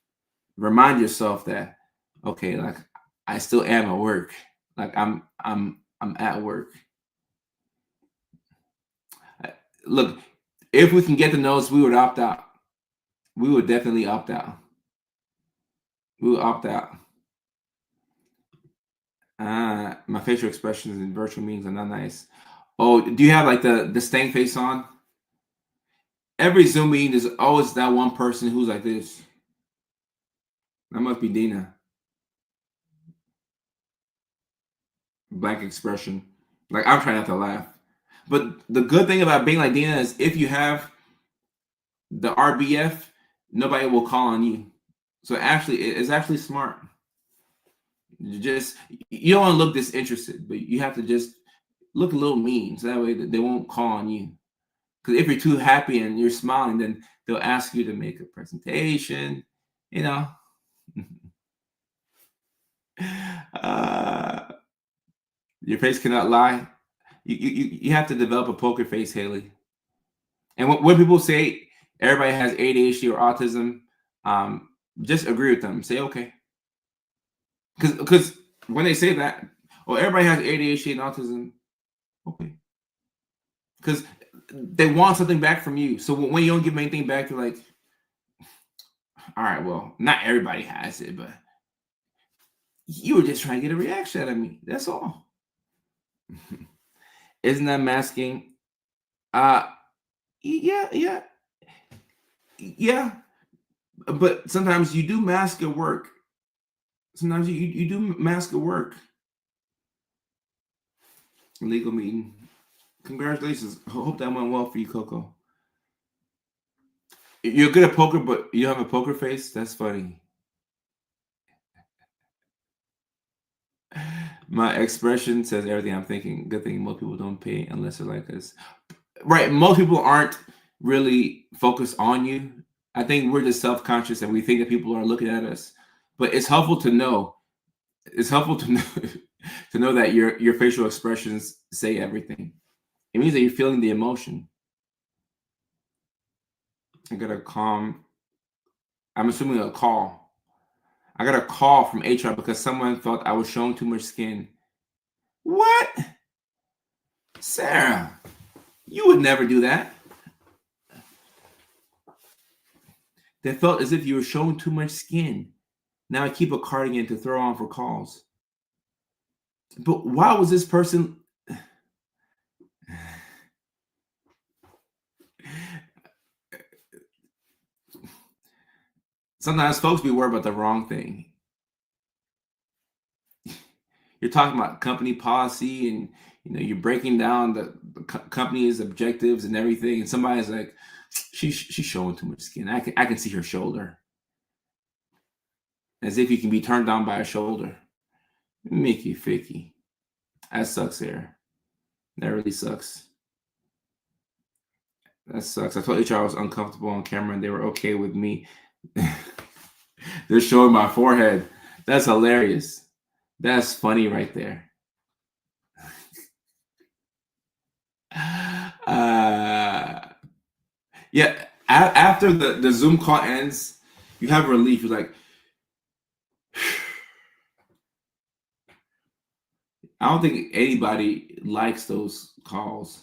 remind yourself that, okay, like I still am at work. Like I'm at work. Look, if we can get the notes, we would opt out. We would definitely opt out. We would opt out. My facial expressions in virtual meetings are not nice. Oh, do you have like the stank face on? Every Zoom meeting, there's always that one person who's like this. That must be Dina. Blank expression. Like I'm trying not to laugh. But the good thing about being like Dina is if you have the RBF, nobody will call on you. So actually, it's actually smart. You don't want to look disinterested, but you have to just look a little mean, so that way they won't call on you. Because if you're too happy and you're smiling, then they'll ask you to make a presentation. You know, uh, your face cannot lie. You have to develop a poker face, Haley. And when people say everybody has ADHD or autism, um, just agree with them. Say okay, because when they say that, oh, everybody has ADHD and autism, okay, because they want something back from you. So when you don't give them anything back, you're like, all right, well, not everybody has it, but you were just trying to get a reaction out of me. That's all. Isn't that masking? Uh yeah, yeah, yeah. But sometimes you do mask at work. Sometimes you do mask at work. Legal meeting. Congratulations. Hope that went well for you, Coco. You're good at poker, but you have a poker face. That's funny. My expression says everything I'm thinking. Good thing most people don't pay unless they're like us. Right. Most people aren't really focused on you. I think we're just self-conscious and we think that people are looking at us. But it's helpful to know. It's helpful to know to know that your facial expressions say everything. It means that you're feeling the emotion. I got a calm. I'm assuming a call. I got a call from HR because someone felt I was showing too much skin. What? Sarah, you would never do that. They felt as if you were showing too much skin. Now I keep a cardigan to throw on for calls. But why was this person? Sometimes folks be worried about the wrong thing. You're talking about company policy and you're breaking down the company's objectives and everything, and somebody's like, she's showing too much skin. I can see her shoulder. As if you can be turned on by a shoulder. Mickey Ficky. That sucks, Sarah. That really sucks. That sucks. I told HR I was uncomfortable on camera and they were okay with me. They're showing my forehead. That's hilarious. That's funny right there. Yeah, after the Zoom call ends, you have relief. You're like, I don't think anybody likes those calls.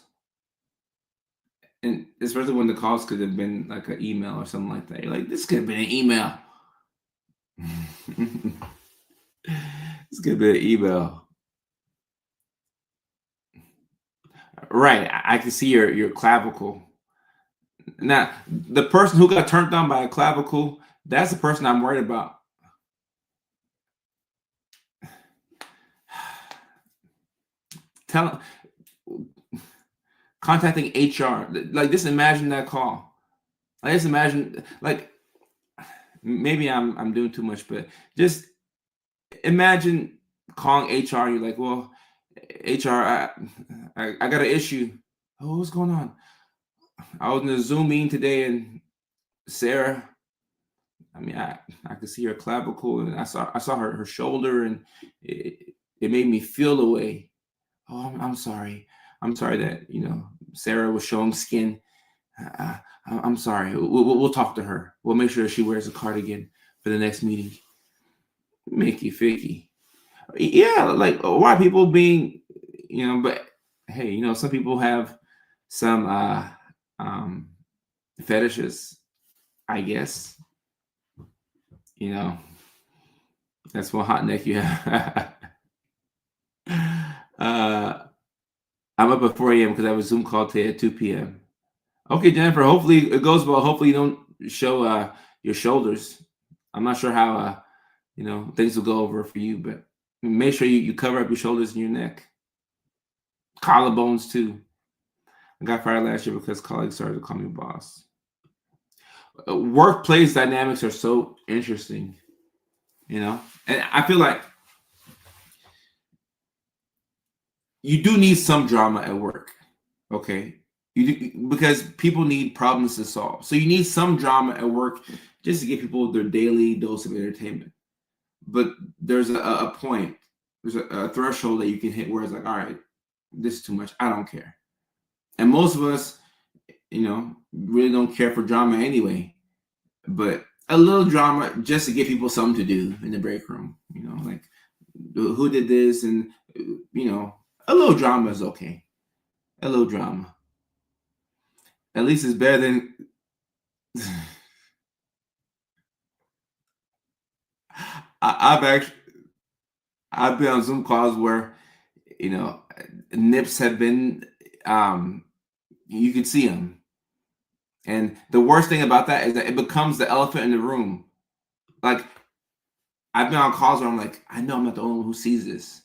And especially when the calls could have been like an email or something like that. You're like, this could have been an email. This could have been an email. Right. I can see your clavicle. Now, the person who got turned on by a clavicle, that's the person I'm worried about. Contacting HR. Like, just imagine that call. I just imagine, like, maybe I'm doing too much, but just imagine calling HR. You're like, well, HR, I got an issue. Oh, what's going on? I was in a Zoom meeting today, and Sarah, I mean, I could see her clavicle, and I saw her shoulder, and it made me feel the way. Oh, I'm sorry. I'm sorry that Sarah was showing skin. I'm sorry. We'll talk to her. We'll make sure she wears a cardigan for the next meeting. Mickey Ficky. Yeah, like why people being, but hey, some people have some fetishes, I guess. That's one hot neck you have. I'm up at 4 a.m. because I have a Zoom call today at 2 p.m. Okay, Jennifer, hopefully it goes well. Hopefully you don't show your shoulders. I'm not sure how things will go over for you, but make sure you cover up your shoulders and your neck. Collarbones too. I got fired last year because colleagues started to call me boss. Workplace dynamics are so interesting, and I feel like you do need some drama at work. Okay. Because people need problems to solve. So you need some drama at work just to give people their daily dose of entertainment. But there's a point, there's a threshold that you can hit where it's like, all right, this is too much. I don't care. And most of us, really don't care for drama anyway. But a little drama just to get people something to do in the break room, like who did this, and a little drama is okay. A little drama, at least it's better than. I've actually I've been on Zoom calls where you know nips have been you could see them, and the worst thing about that is that it becomes the elephant in the room. Like I've been on calls where I'm like, I know I'm not the only one who sees this.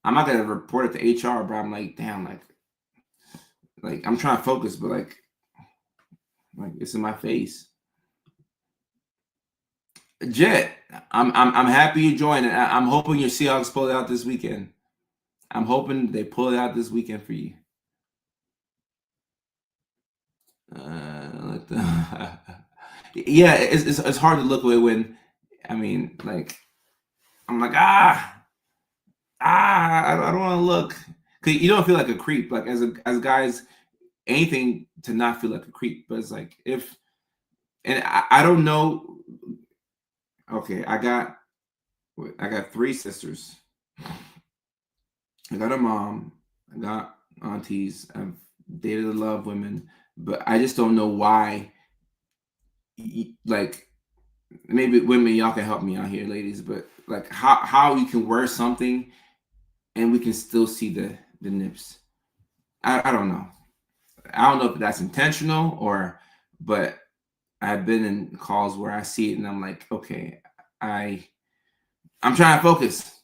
I'm not gonna report it to HR, but I'm like, damn, like I'm trying to focus, but like it's in my face. Jet, I'm happy you joined. I'm hoping your Seahawks pull it out this weekend. I'm hoping they pull it out this weekend for you. Yeah, it's hard to look away when, I mean, like I'm like I don't want to look, because you don't feel like a creep. Like as guys, anything to not feel like a creep. But it's like if, and I don't know. Okay, I got three sisters. I got a mom. I got aunties. I've dated a lot of women, but I just don't know why. Like maybe women, y'all can help me out here, ladies. But like how you can wear something and we can still see the nips. I don't know. I don't know if that's intentional or, but I've been in calls where I see it and I'm like, okay, I'm trying to focus.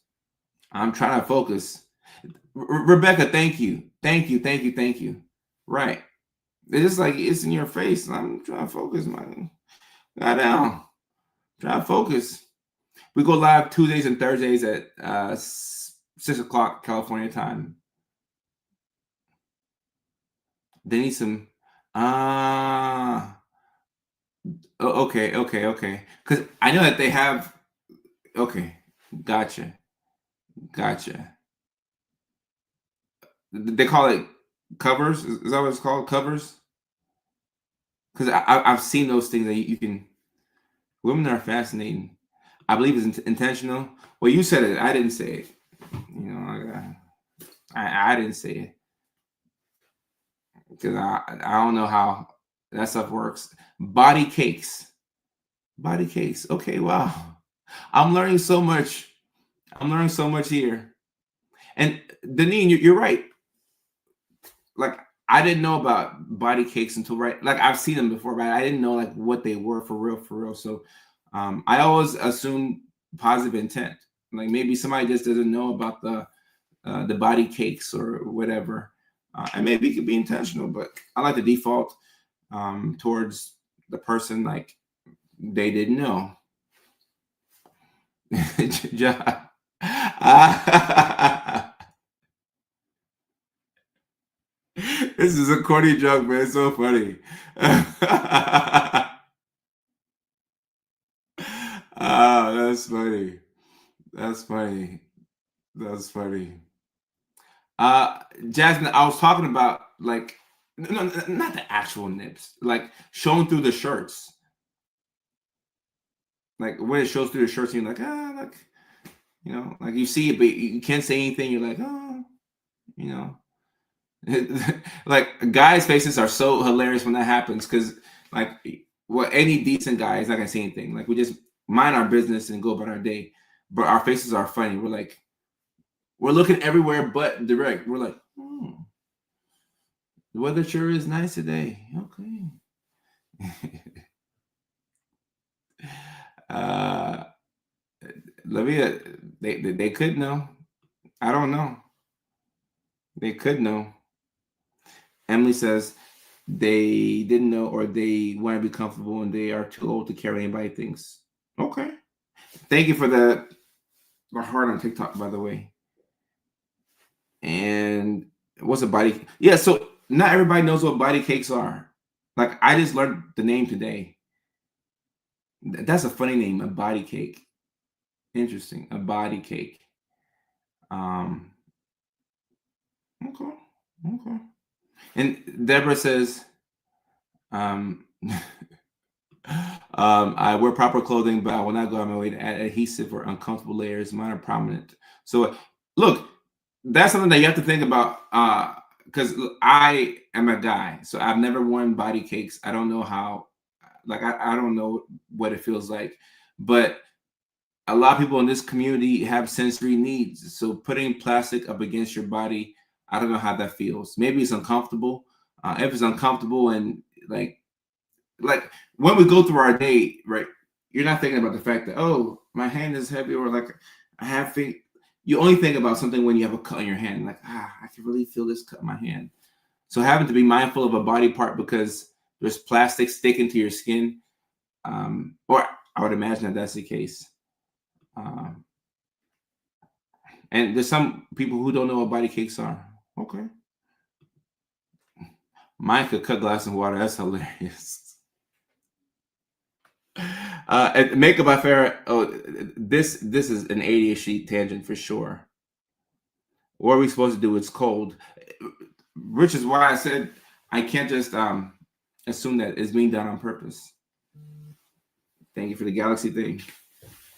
I'm trying to focus. Rebecca, thank you. Thank you. Thank you. Thank you. Right. It's just like it's in your face. I'm trying to focus, man. Goddamn. Try to focus. We go live Tuesdays and Thursdays at 6 o'clock California time. They need some. Okay. Because I know that they have. Okay, gotcha. They call it covers. Is that what it's called? Covers? Because I've seen those things that you can. Women are fascinating. I believe it's intentional. Well, you said it. I didn't say it. I didn't say it because I don't know how that stuff works. Body cakes. Body cakes. Okay, wow. I'm learning so much. I'm learning so much here. And Deneen, you're right. Like I didn't know about body cakes until right. Like I've seen them before, but I didn't know like what they were for real. So I always assume positive intent. Like maybe somebody just doesn't know about the body cakes or whatever, and maybe it could be intentional. But I like to default towards the person like they didn't know. This is a corny joke, man. It's so funny. Ah, that's funny. That's funny. That's funny. Jasmine, I was talking about like no, not the actual nips, like showing through the shirts. Like when it shows through the shirts, and you're like, like like you see it, but you can't say anything. You're like, you know. Like guys' faces are so hilarious when that happens because, like, well, any decent guy is not gonna say anything. Like we just mind our business and go about our day, but our faces are funny. We're looking everywhere but direct. We're like, the weather sure is nice today. Okay. uh, Livia, they could know. I don't know. They could know. Emily says they didn't know or they want to be comfortable and they are too old to carry anybody thinks. Okay. Thank you for the heart on TikTok, by the way. And what's a body? Yeah, so not everybody knows what body cakes are. Like I just learned the name today. That's a funny name, a body cake. Interesting, a body cake. Um, okay, okay. And Deborah says, um, I wear proper clothing, but I will not go out of my way to add adhesive or uncomfortable layers. Mine are prominent. So, look, that's something that you have to think about. Because I am a guy, so I've never worn body cakes. I don't know how. Like, I don't know what it feels like, but a lot of people in this community have sensory needs. So putting plastic up against your body, I don't know how that feels. Maybe it's uncomfortable. If it's uncomfortable and like when we go through our day, right? You're not thinking about the fact that oh, my hand is heavy or like I have feet. You only think about something when you have a cut on your hand, like I can really feel this cut in my hand. So having to be mindful of a body part because there's plastic sticking to your skin, or I would imagine that that's the case. Um, and there's some people who don't know what body cakes are. Okay, mine could cut glass in water. That's hilarious. And makeup by Farrah. Oh, this is an ADHD tangent for sure. What are we supposed to do? It's cold, which is why I said I can't just assume that it's being done on purpose. Thank you for the galaxy thing.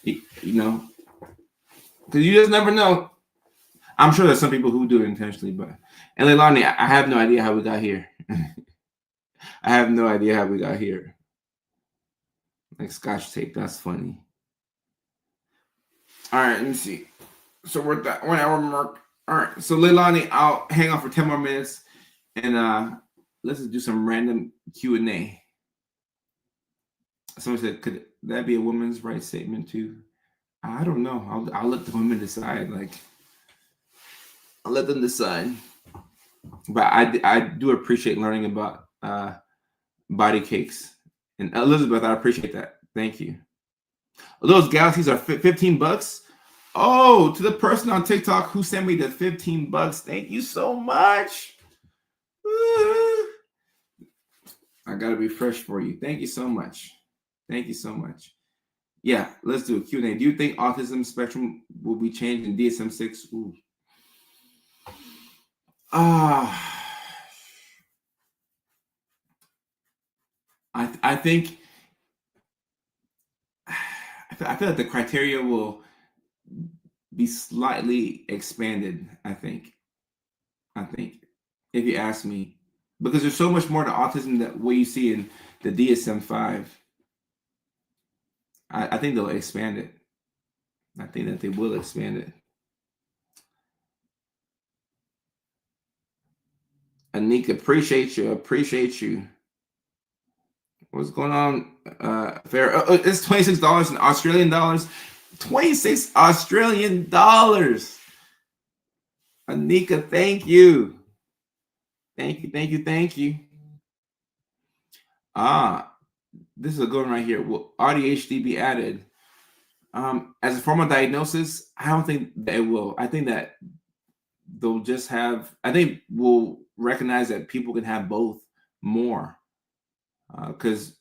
You know, because you just never know. I'm sure there's some people who do it intentionally, but and Leilani, I have no idea how we got here. I have no idea how we got here. Like Scotch tape, that's funny. All right, let me see. So we're at that 1 hour mark. All right, so Leilani, I'll hang on for 10 more minutes, and let's just do some random Q&A. Someone said, "Could that be a woman's right statement too?" I don't know. I'll let the women decide. Like, I'll let them decide. But I do appreciate learning about body cakes. And Elizabeth, I appreciate that. Thank you. Those galaxies are $15. Oh, to the person on TikTok who sent me the $15, thank you so much. I gotta be fresh for you. Thank you so much. Thank you so much. Yeah, let's do a Q&A. Do you think autism spectrum will be changed in DSM-6? Ooh. I think I feel like the criteria will be slightly expanded. I think if you ask me, because there's so much more to autism that what you see in the DSM-5. I think they'll expand it. I think that they will expand it. Anika, appreciate you. Appreciate you. What's going on? Fair. It's $26 in Australian dollars. 26 Australian dollars. Anika, thank you. Thank you. Thank you. Thank you. This is a good one right here. Will ADHD be added? As a form of diagnosis, I don't think that it will. I think that they'll just have, I think we'll recognize that people can have both more. Because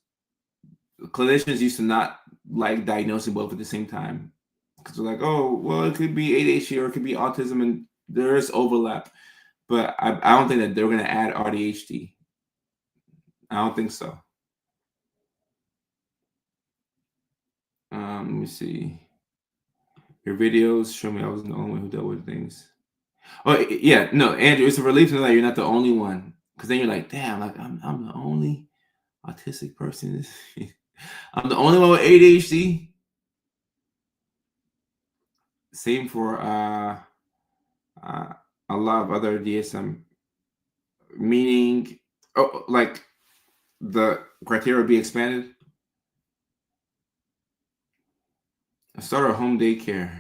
clinicians used to not like diagnosing both at the same time. Because they're like, oh, well, it could be ADHD or it could be autism, and there is overlap. But I don't think that they're going to add ADHD. I don't think so. Let me see. Your videos show me I wasn't the only one who dealt with things. Oh yeah, no, Andrew, it's a relief to know that you're not the only one. Because then you're like, damn, like I'm the only autistic person. I'm the only one with ADHD. Same for a lot of other DSM. Meaning, like the criteria be expanded. Start a home daycare.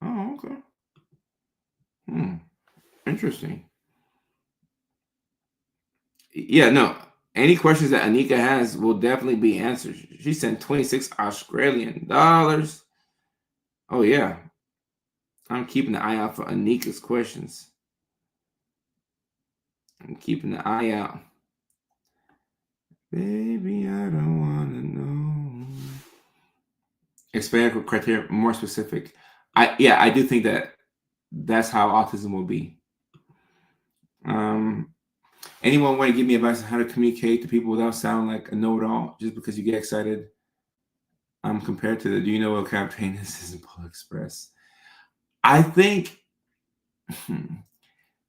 Oh, okay. Interesting. Yeah, no. Any questions that Anika has will definitely be answered. She sent 26 Australian dollars. Oh yeah. I'm keeping an eye out for Anika's questions. I'm keeping an eye out. Baby, I don't want to know. Expand criteria, more specific. I do think that's how autism will be. Anyone want to give me advice on how to communicate to people without sounding like a know-it-all just because you get excited? Compared to the do you know what campaign this is in Polo Express? I think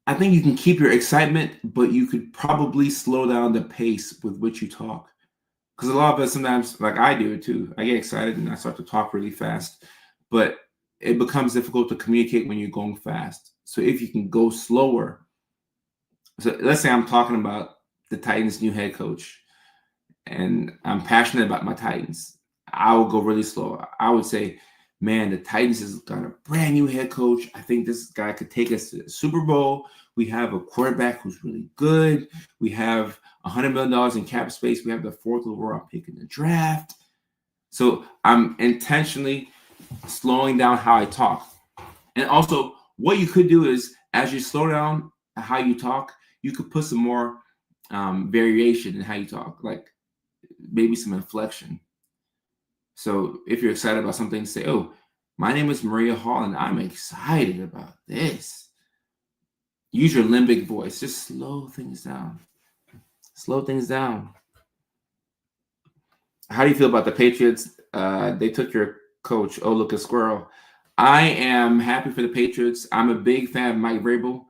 I think you can keep your excitement, but you could probably slow down the pace with which you talk. Because a lot of us sometimes, like I do it too, I get excited and I start to talk really fast, but it becomes difficult to communicate when you're going fast. So if you can go slower, so let's say I'm talking about the Titans' new head coach, and I'm passionate about my Titans. I will go really slow. I would say, man, the Titans has got a brand new head coach. I think this guy could take us to the Super Bowl. We have a quarterback who's really good. We have $100 million in cap space. We have the 4th overall pick in the draft. So I'm intentionally slowing down how I talk. And also, what you could do is, as you slow down how you talk, you could put some more variation in how you talk, like maybe some inflection. So if you're excited about something, say, oh, my name is Maria Hall and I'm excited about this. Use your limbic voice. Just slow things down. Slow things down. How do you feel about the Patriots? They took your coach. Oh, look, a squirrel. I am happy for the Patriots. I'm a big fan of Mike Vrabel.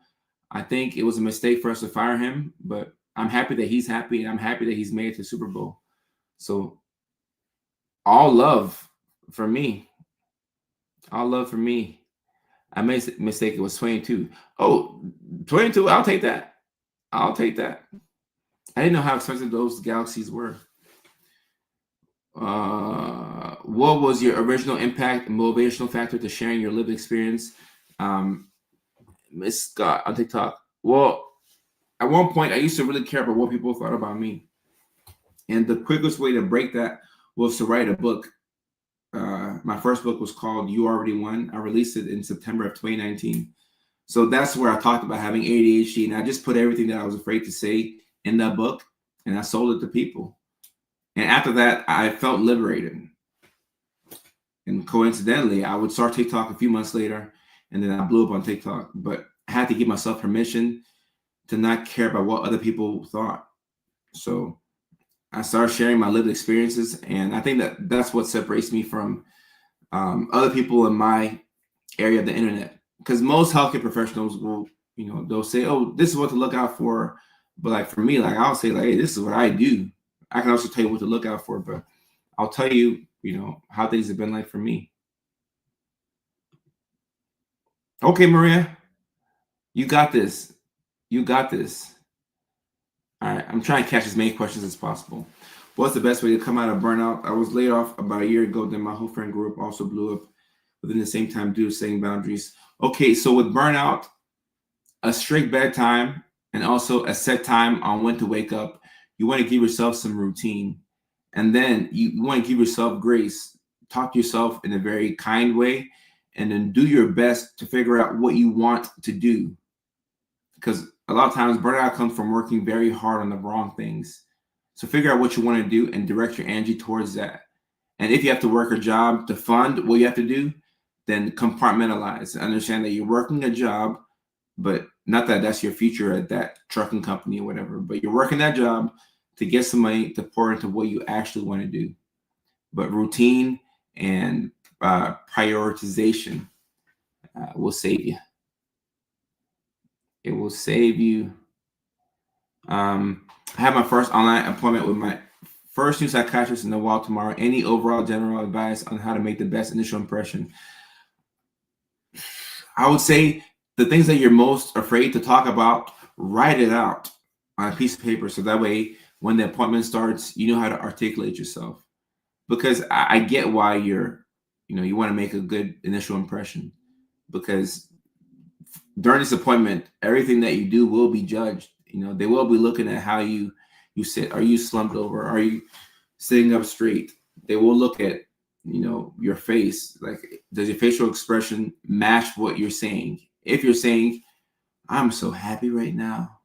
I think it was a mistake for us to fire him, but I'm happy that he's happy, and I'm happy that he's made it to Super Bowl. So all love for me. All love for me. I made a mistake. It was 22. Oh, 22. I'll take that. I'll take that. I didn't know how expensive those galaxies were. What was your original impact and motivational factor to sharing your lived experience? Miss Scott on TikTok. Well, at one point, I used to really care about what people thought about me. And the quickest way to break that was to write a book. My first book was called You Already Won. I released it in September of 2019. So that's where I talked about having ADHD, and I just put everything that I was afraid to say in that book, and I sold it to people. And after that, I felt liberated. And coincidentally, I would start TikTok a few months later, and then I blew up on TikTok. But I had to give myself permission to not care about what other people thought. So I started sharing my lived experiences, and I think that that's what separates me from other people in my area of the internet. Because most healthcare professionals will, they'll say, "Oh, this is what to look out for." But like for me, like I'll say, like, "Hey, this is what I do." I can also tell you what to look out for, but I'll tell you, how things have been like for me. Okay, Maria, you got this. You got this. All right, I'm trying to catch as many questions as possible. What's the best way to come out of burnout? I was laid off about a year ago. Then my whole friend group also blew up within the same time due to setting boundaries. Okay, so with burnout, a strict bedtime and also a set time on when to wake up. You want to give yourself some routine, and then you want to give yourself grace. Talk to yourself in a very kind way, and then do your best to figure out what you want to do. Because a lot of times burnout comes from working very hard on the wrong things. So figure out what you want to do and direct your energy towards that. And if you have to work a job to fund what you have to do, then compartmentalize. Understand that you're working a job, but not that that's your future at that trucking company or whatever, but you're working that job to get some money to pour into what you actually want to do. But routine and prioritization will save you. It will save you. I have my first online appointment with my first new psychiatrist in a while tomorrow. Any overall general advice on how to make the best initial impression? I would say the things that you're most afraid to talk about, write it out on a piece of paper. So that way, when the appointment starts, you know how to articulate yourself. Because I get why you want to make a good initial impression. Because during this appointment, everything that you do will be judged. They will be looking at how you sit. Are you slumped over? Are you sitting up straight? They will look at your face. Like, does your facial expression match what you're saying? If you're saying, "I'm so happy right now,"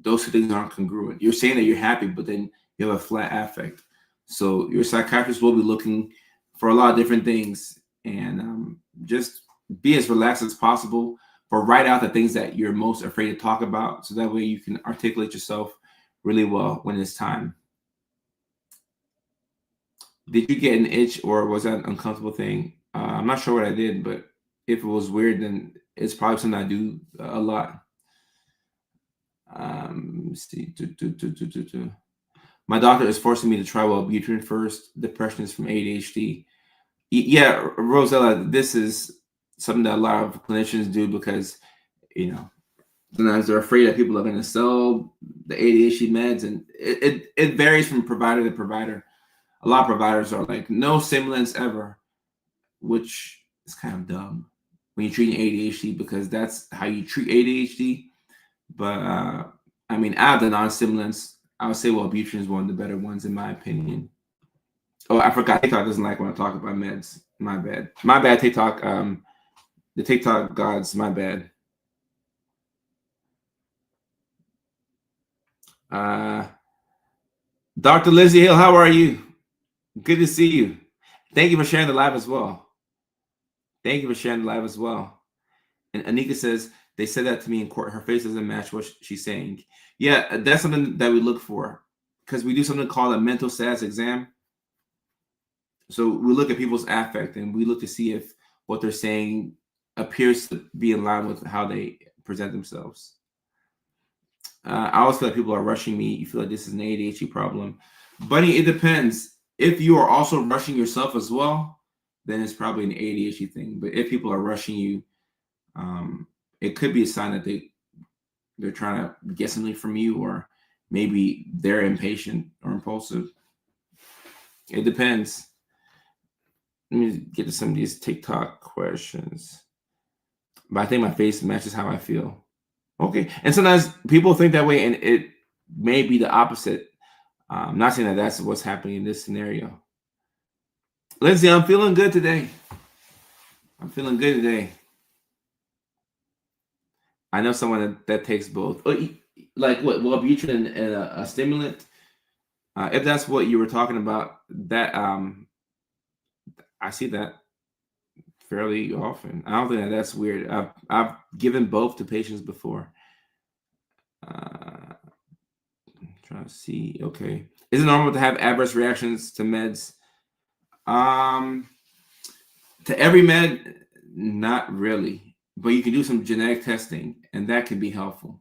those two things aren't congruent. You're saying that you're happy, but then you have a flat affect. So your psychiatrist will be looking for a lot of different things, and just be as relaxed as possible. But write out the things that you're most afraid to talk about, so that way you can articulate yourself really well when it's time. Did you get an itch, or was that an uncomfortable thing? I'm not sure what I did, but if it was weird, then it's probably something I do a lot. Let's see. My doctor is forcing me to try Wellbutrin first. Depression is from ADHD. Yeah, Rosella, this is something that a lot of clinicians do because, you know, sometimes they're afraid that people are going to sell the ADHD meds, and it varies from provider to provider. A lot of providers are like, no stimulants ever, which is kind of dumb when you're treating ADHD, because that's how you treat ADHD. But I mean, out of the non-stimulants, I would say Wellbutrin is one of the better ones in my opinion. Oh, I forgot. TikTok doesn't like when I talk about meds. My bad. My bad, TikTok. The TikTok gods. My bad. Dr. Lizzie Hill, how are you? Good to see you. Thank you for sharing the live as well. Thank you for sharing the live as well. And Anika says, they said that to me in court. Her face doesn't match what she's saying. Yeah, that's something that we look for, because we do something called a mental status exam. So we look at people's affect, and we look to see if what they're saying appears to be in line with how they present themselves. I always feel like people are rushing me. You feel like this is an ADHD problem. Bunny, it depends. If you are also rushing yourself as well, then it's probably an ADHD thing. But if people are rushing you, it could be a sign that they're trying to get something from you, or maybe they're impatient or impulsive. It depends. Let me get to some of these TikTok questions. But I think my face matches how I feel. Okay. And sometimes people think that way, and it may be the opposite. I'm not saying that that's what's happening in this scenario. Lindsay, I'm feeling good today. I'm feeling good today. I know someone that takes both. Like what? Wellbutrin and a stimulant. If that's what you were talking about, that I see that fairly often. I don't think that that's weird. I've given both to patients before. I'm trying to see. Okay, is it normal to have adverse reactions to meds? To every med, not really, but you can do some genetic testing, and that can be helpful.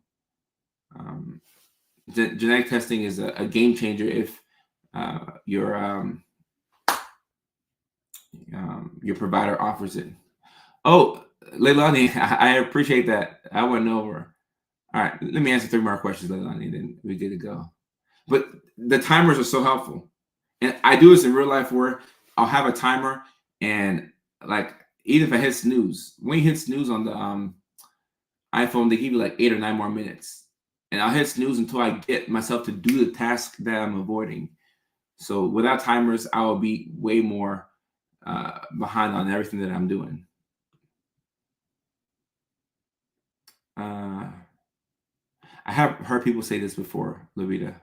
Genetic testing is a game changer if your provider offers it. Oh, Leilani, I appreciate that. I went over. All right, let me answer 3 more questions, Leilani, then we get to go. But the timers are so helpful. And I do this in real life where I'll have a timer, and like, even if I hit snooze, when you hit snooze on the iPhone, they give you like 8 or 9 more minutes. And I'll hit snooze until I get myself to do the task that I'm avoiding. So without timers, I will be way more behind on everything that I'm doing. I have heard people say this before, Levita.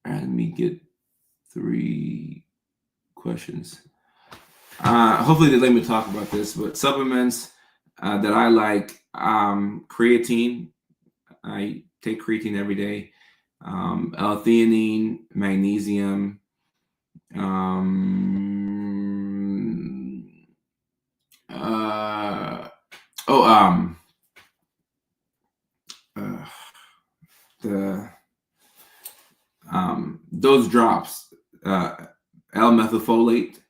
Let me get 3 questions. Hopefully they let me talk about this, but supplements that I like, creatine. I take creatine every day. L-theanine, magnesium, those drops, L-methylfolate,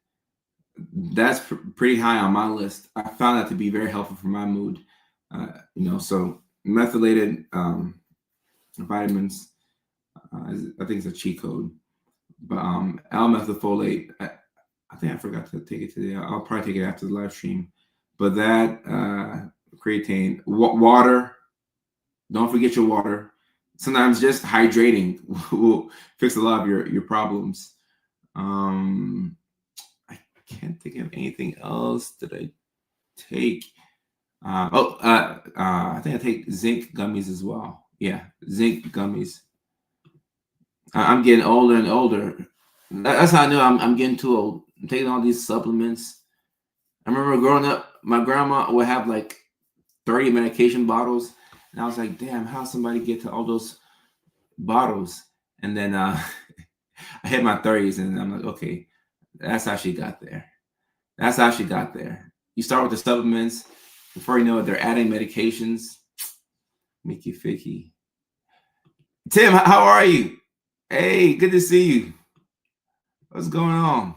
that's pretty high on my list. I found that to be very helpful for my mood. So methylated vitamins, I think it's a cheat code. But L-methylfolate, I think I forgot to take it today. I'll probably take it after the live stream. But that, creatine, water, don't forget your water. Sometimes just hydrating will fix a lot of your problems. I can't think of anything else that I take. I think I take zinc gummies as well. Yeah, zinc gummies. I'm getting older and older. That's how I know I'm getting too old. I'm taking all these supplements. I remember growing up, my grandma would have like 30 medication bottles, and I was like, "Damn, how somebody get to all those bottles?" And then I hit my 30s, and I'm like, "Okay, that's how she got there. That's how she got there." You start with the supplements. Before you know it, they're adding medications. Mickey Ficky. Tim, how are you? Hey, good to see you. What's going on?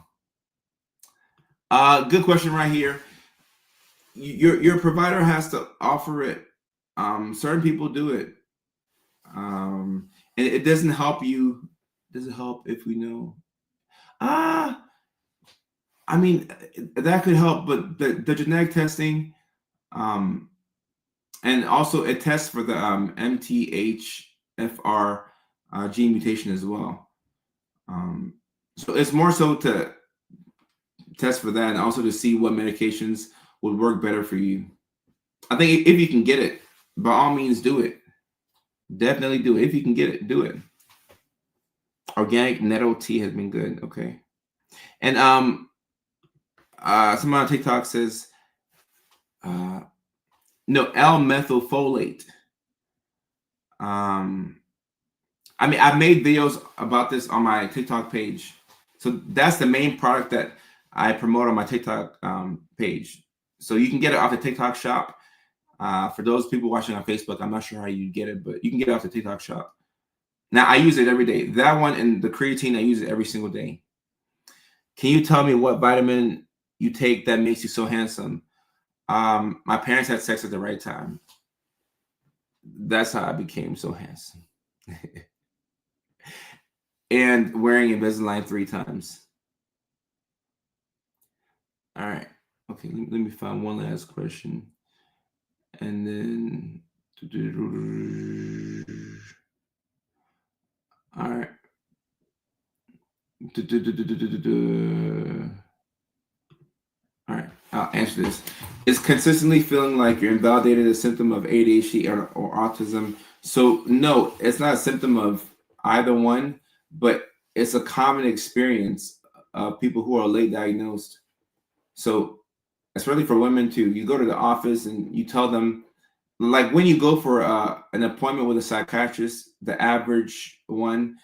Good question right here. Your provider has to offer it. Certain people do it. And it doesn't help you. Does it help if we know? Ah, I mean that could help, but the genetic testing, um, and also it tests for the MTHFR gene mutation as well. So it's more so to test for that, and also to see what medications would work better for you. I think if you can get it, by all means, do it. Definitely do it. If you can get it, do it. Organic nettle tea has been good. Okay. And someone on TikTok says no L-methylfolate. I mean, I've made videos about this on my TikTok page. So that's the main product that I promote on my TikTok page. So you can get it off the TikTok shop. For those people watching on Facebook, I'm not sure how you get it, but you can get it off the TikTok shop. Now I use it every day. That one and the creatine, I use it every single day. Can you tell me what vitamin you take that makes you so handsome? My parents had sex at the right time. That's how I became so handsome. And wearing Invisalign 3 times. All right. Okay, let me find one last question. And then all right. All right, I'll answer this. Is consistently feeling like you're invalidated a symptom of ADHD or autism? So no, it's not a symptom of either one, but it's a common experience of people who are late diagnosed. So it's really for women too. You go to the office and you tell them, like when you go for an appointment with a psychiatrist, the average one,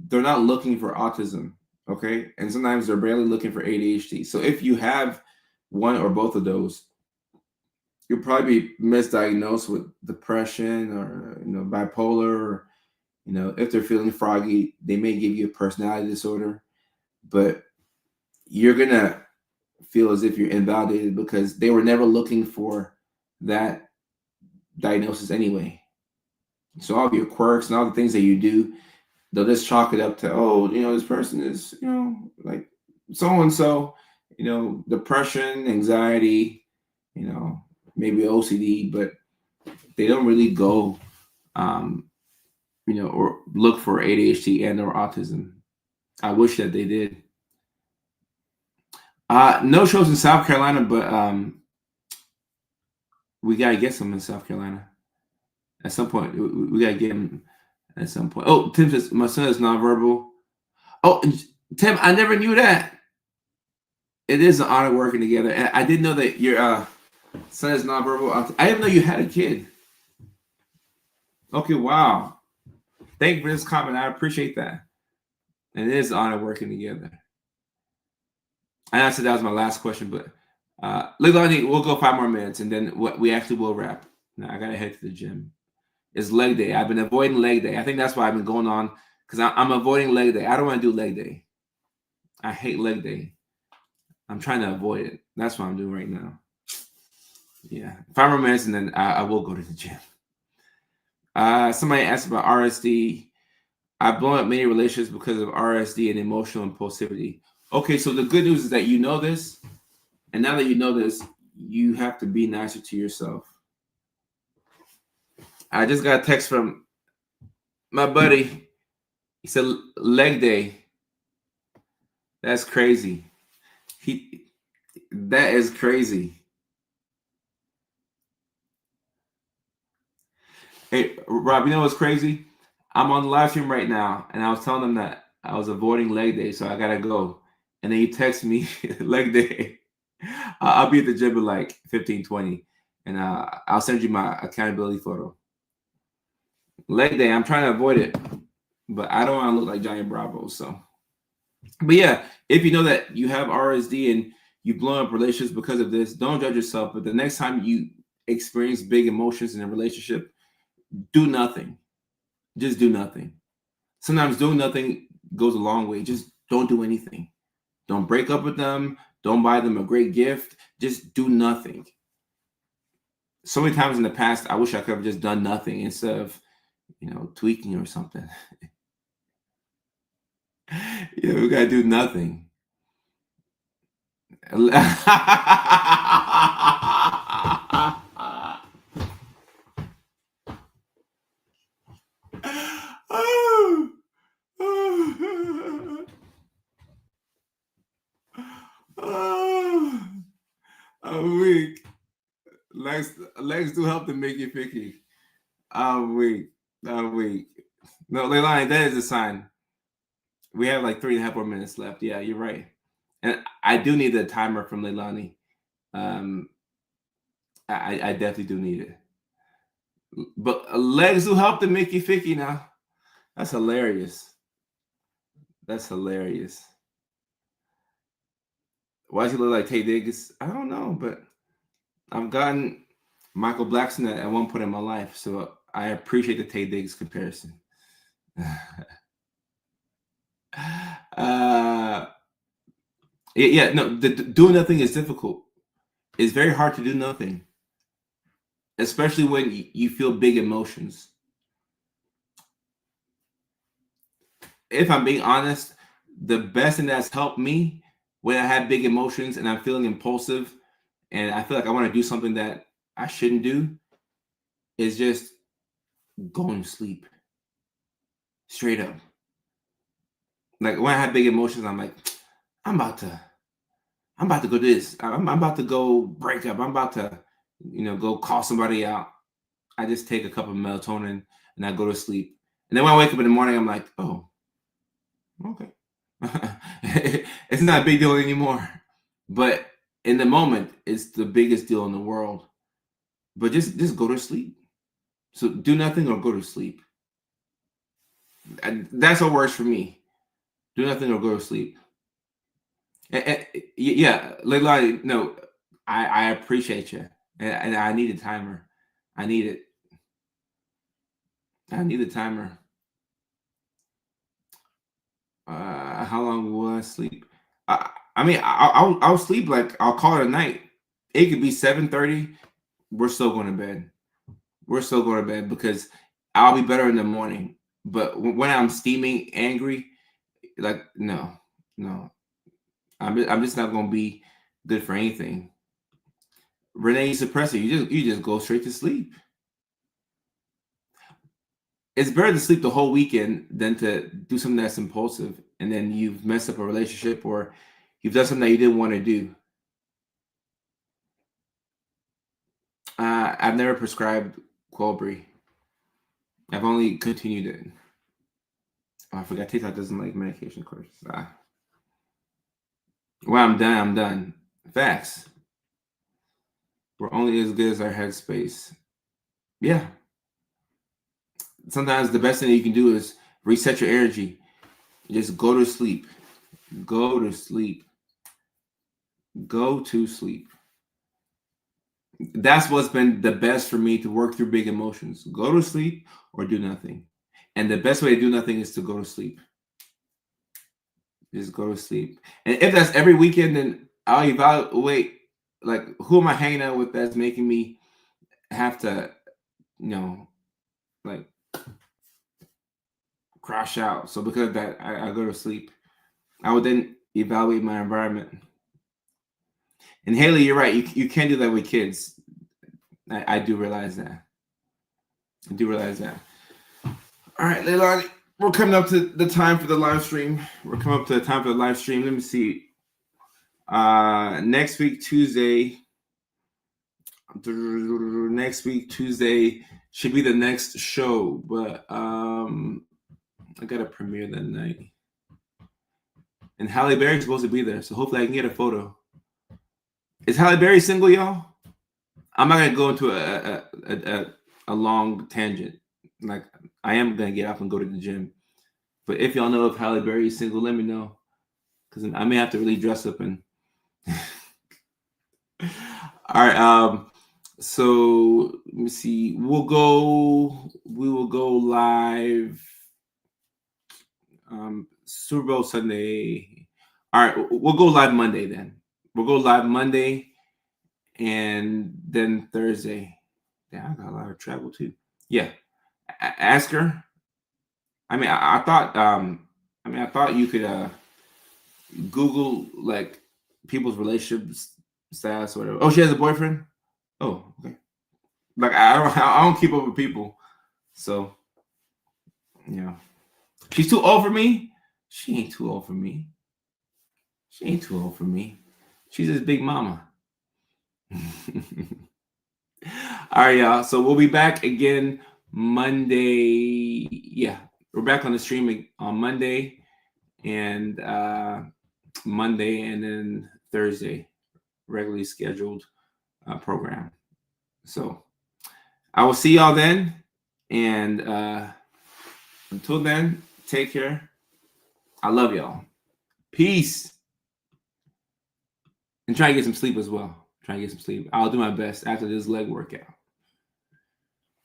they're not looking for autism, okay? And sometimes they're barely looking for ADHD. So if you have one or both of those, you'll probably be misdiagnosed with depression or bipolar, or if they're feeling froggy, they may give you a personality disorder, but you're gonna feel as if you're invalidated because they were never looking for that diagnosis anyway. So all of your quirks and all the things that you do, they'll just chalk it up to, oh, this person is, like so and so, depression, anxiety, maybe OCD, but they don't really go, or look for ADHD and or autism. I wish that they did. No shows in South Carolina, but we gotta get some in South Carolina at some point. We gotta get them at some point. Oh, Tim says my son is nonverbal. Oh, Tim, I never knew that. It is an honor working together, and I didn't know that your son is nonverbal. I didn't know you had a kid. Okay, wow. Thank you for this comment. I appreciate that. And it is an honor working together. I know I said that was my last question, but we'll go 5 more minutes, and then we actually will wrap. Now I gotta head to the gym. It's leg day. I've been avoiding leg day. I think that's why I've been going on, because I'm avoiding leg day. I don't want to do leg day. I hate leg day. I'm trying to avoid it. That's what I'm doing right now. Yeah, 5 more minutes, and then I will go to the gym. Somebody asked about RSD. I've blown up many relationships because of RSD and emotional impulsivity. Okay, so the good news is that you know this, and now that you know this, you have to be nicer to yourself. I just got a text from my buddy. He said leg day. That's crazy. That is crazy. Hey, Rob, you know what's crazy? I'm on the live stream right now, and I was telling them that I was avoiding leg day, so I gotta go. And then you text me leg day. I'll be at the gym in like 15, 20, and I'll send you my accountability photo. Leg day, I'm trying to avoid it, but I don't want to look like Johnny Bravo. So, but yeah, if you know that you have RSD and you blow up relationships because of this, don't judge yourself. But the next time you experience big emotions in a relationship, do nothing. Just do nothing. Sometimes doing nothing goes a long way. Just don't do anything. Don't break up with them. Don't buy them a great gift. Just do nothing. So many times in the past, I wish I could have just done nothing instead of, tweaking or something. We gotta do nothing. I'm weak. Legs do help to make you picky. I'm weak. I'm weak. No, Leilani, that is a sign. We have like 3.5 more minutes left. Yeah, you're right. And I do need the timer from Leilani. I definitely do need it. But legs do help to make you picky now. That's hilarious. That's hilarious. Why does he look like Tay Diggs? I don't know, but I've gotten Michael Blackson at one point in my life, so I appreciate the Tay Diggs comparison. Doing nothing is difficult. It's very hard to do nothing, especially when you feel big emotions. If I'm being honest, the best thing that's helped me when I have big emotions and I'm feeling impulsive and I feel like I want to do something that I shouldn't do is just going to sleep. Straight up. Like when I have big emotions, I'm like, I'm about to go do this. I'm about to go break up. I'm about to, go call somebody out. I just take a cup of melatonin and I go to sleep. And then when I wake up in the morning, I'm like, oh, okay. It's not a big deal anymore. But in the moment, it's the biggest deal in the world. But just go to sleep. So do nothing or go to sleep. And that's what works for me. Do nothing or go to sleep. Yeah, like no, I appreciate you, and I need a timer. I need it. I need a timer. How long will I sleep? I mean, I'll sleep like I'll call it a night. It could be 7:30. We're still going to bed. We're still going to bed because I'll be better in the morning. But when I'm steaming, angry, like no, I'm just not going to be good for anything. Renee suppressor, you just go straight to sleep. It's better to sleep the whole weekend than to do something that's impulsive and then you've messed up a relationship or you've done something that you didn't want to do. I've never prescribed Quelbry. I've only continued it. Oh, I forgot TikTok doesn't like medication courses. Well, I'm done. I'm done. Facts. We're only as good as our headspace. Yeah. Sometimes the best thing you can do is reset your energy. Just go to sleep. Go to sleep. Go to sleep. That's what's been the best for me to work through big emotions. Go to sleep or do nothing. And the best way to do nothing is to go to sleep. Just go to sleep. And if that's every weekend, then I'll evaluate like who am I hanging out with that's making me have to, like crash out. So because of that, I go to sleep. I would then evaluate my environment. And Haley, you're right. You can't do that with kids. I do realize that. I do realize that. All right, Leilani, we're coming up to the time for the live stream. We're coming up to the time for the live stream. Let me see. Next week Tuesday should be the next show, but I got a premiere that night, and Halle Berry's supposed to be there, so hopefully I can get a photo. Is Halle Berry single, y'all? I'm not gonna go into a long tangent. Like, I am gonna get up and go to the gym, but if y'all know if Halle Berry is single, let me know, because I may have to really dress up and. All right. So let me see. We will go live. Super Bowl Sunday. All right, we'll go live Monday then. We'll go live Monday, and then Thursday. Yeah, I got a lot of travel too. Yeah, ask her. I mean, I thought. I thought you could Google like people's relationship status or whatever. Oh, she has a boyfriend. Oh, okay. Like I don't keep up with people, so yeah. She's too old for me. She ain't too old for me. She ain't too old for me. She's his big mama. All right, y'all. So we'll be back again Monday. Yeah, we're back on the stream on Monday and then Thursday, regularly scheduled program. So I will see y'all then, and until then, take care. I love y'all. Peace. And try to get some sleep as well. Try to get some sleep. I'll do my best after this leg workout.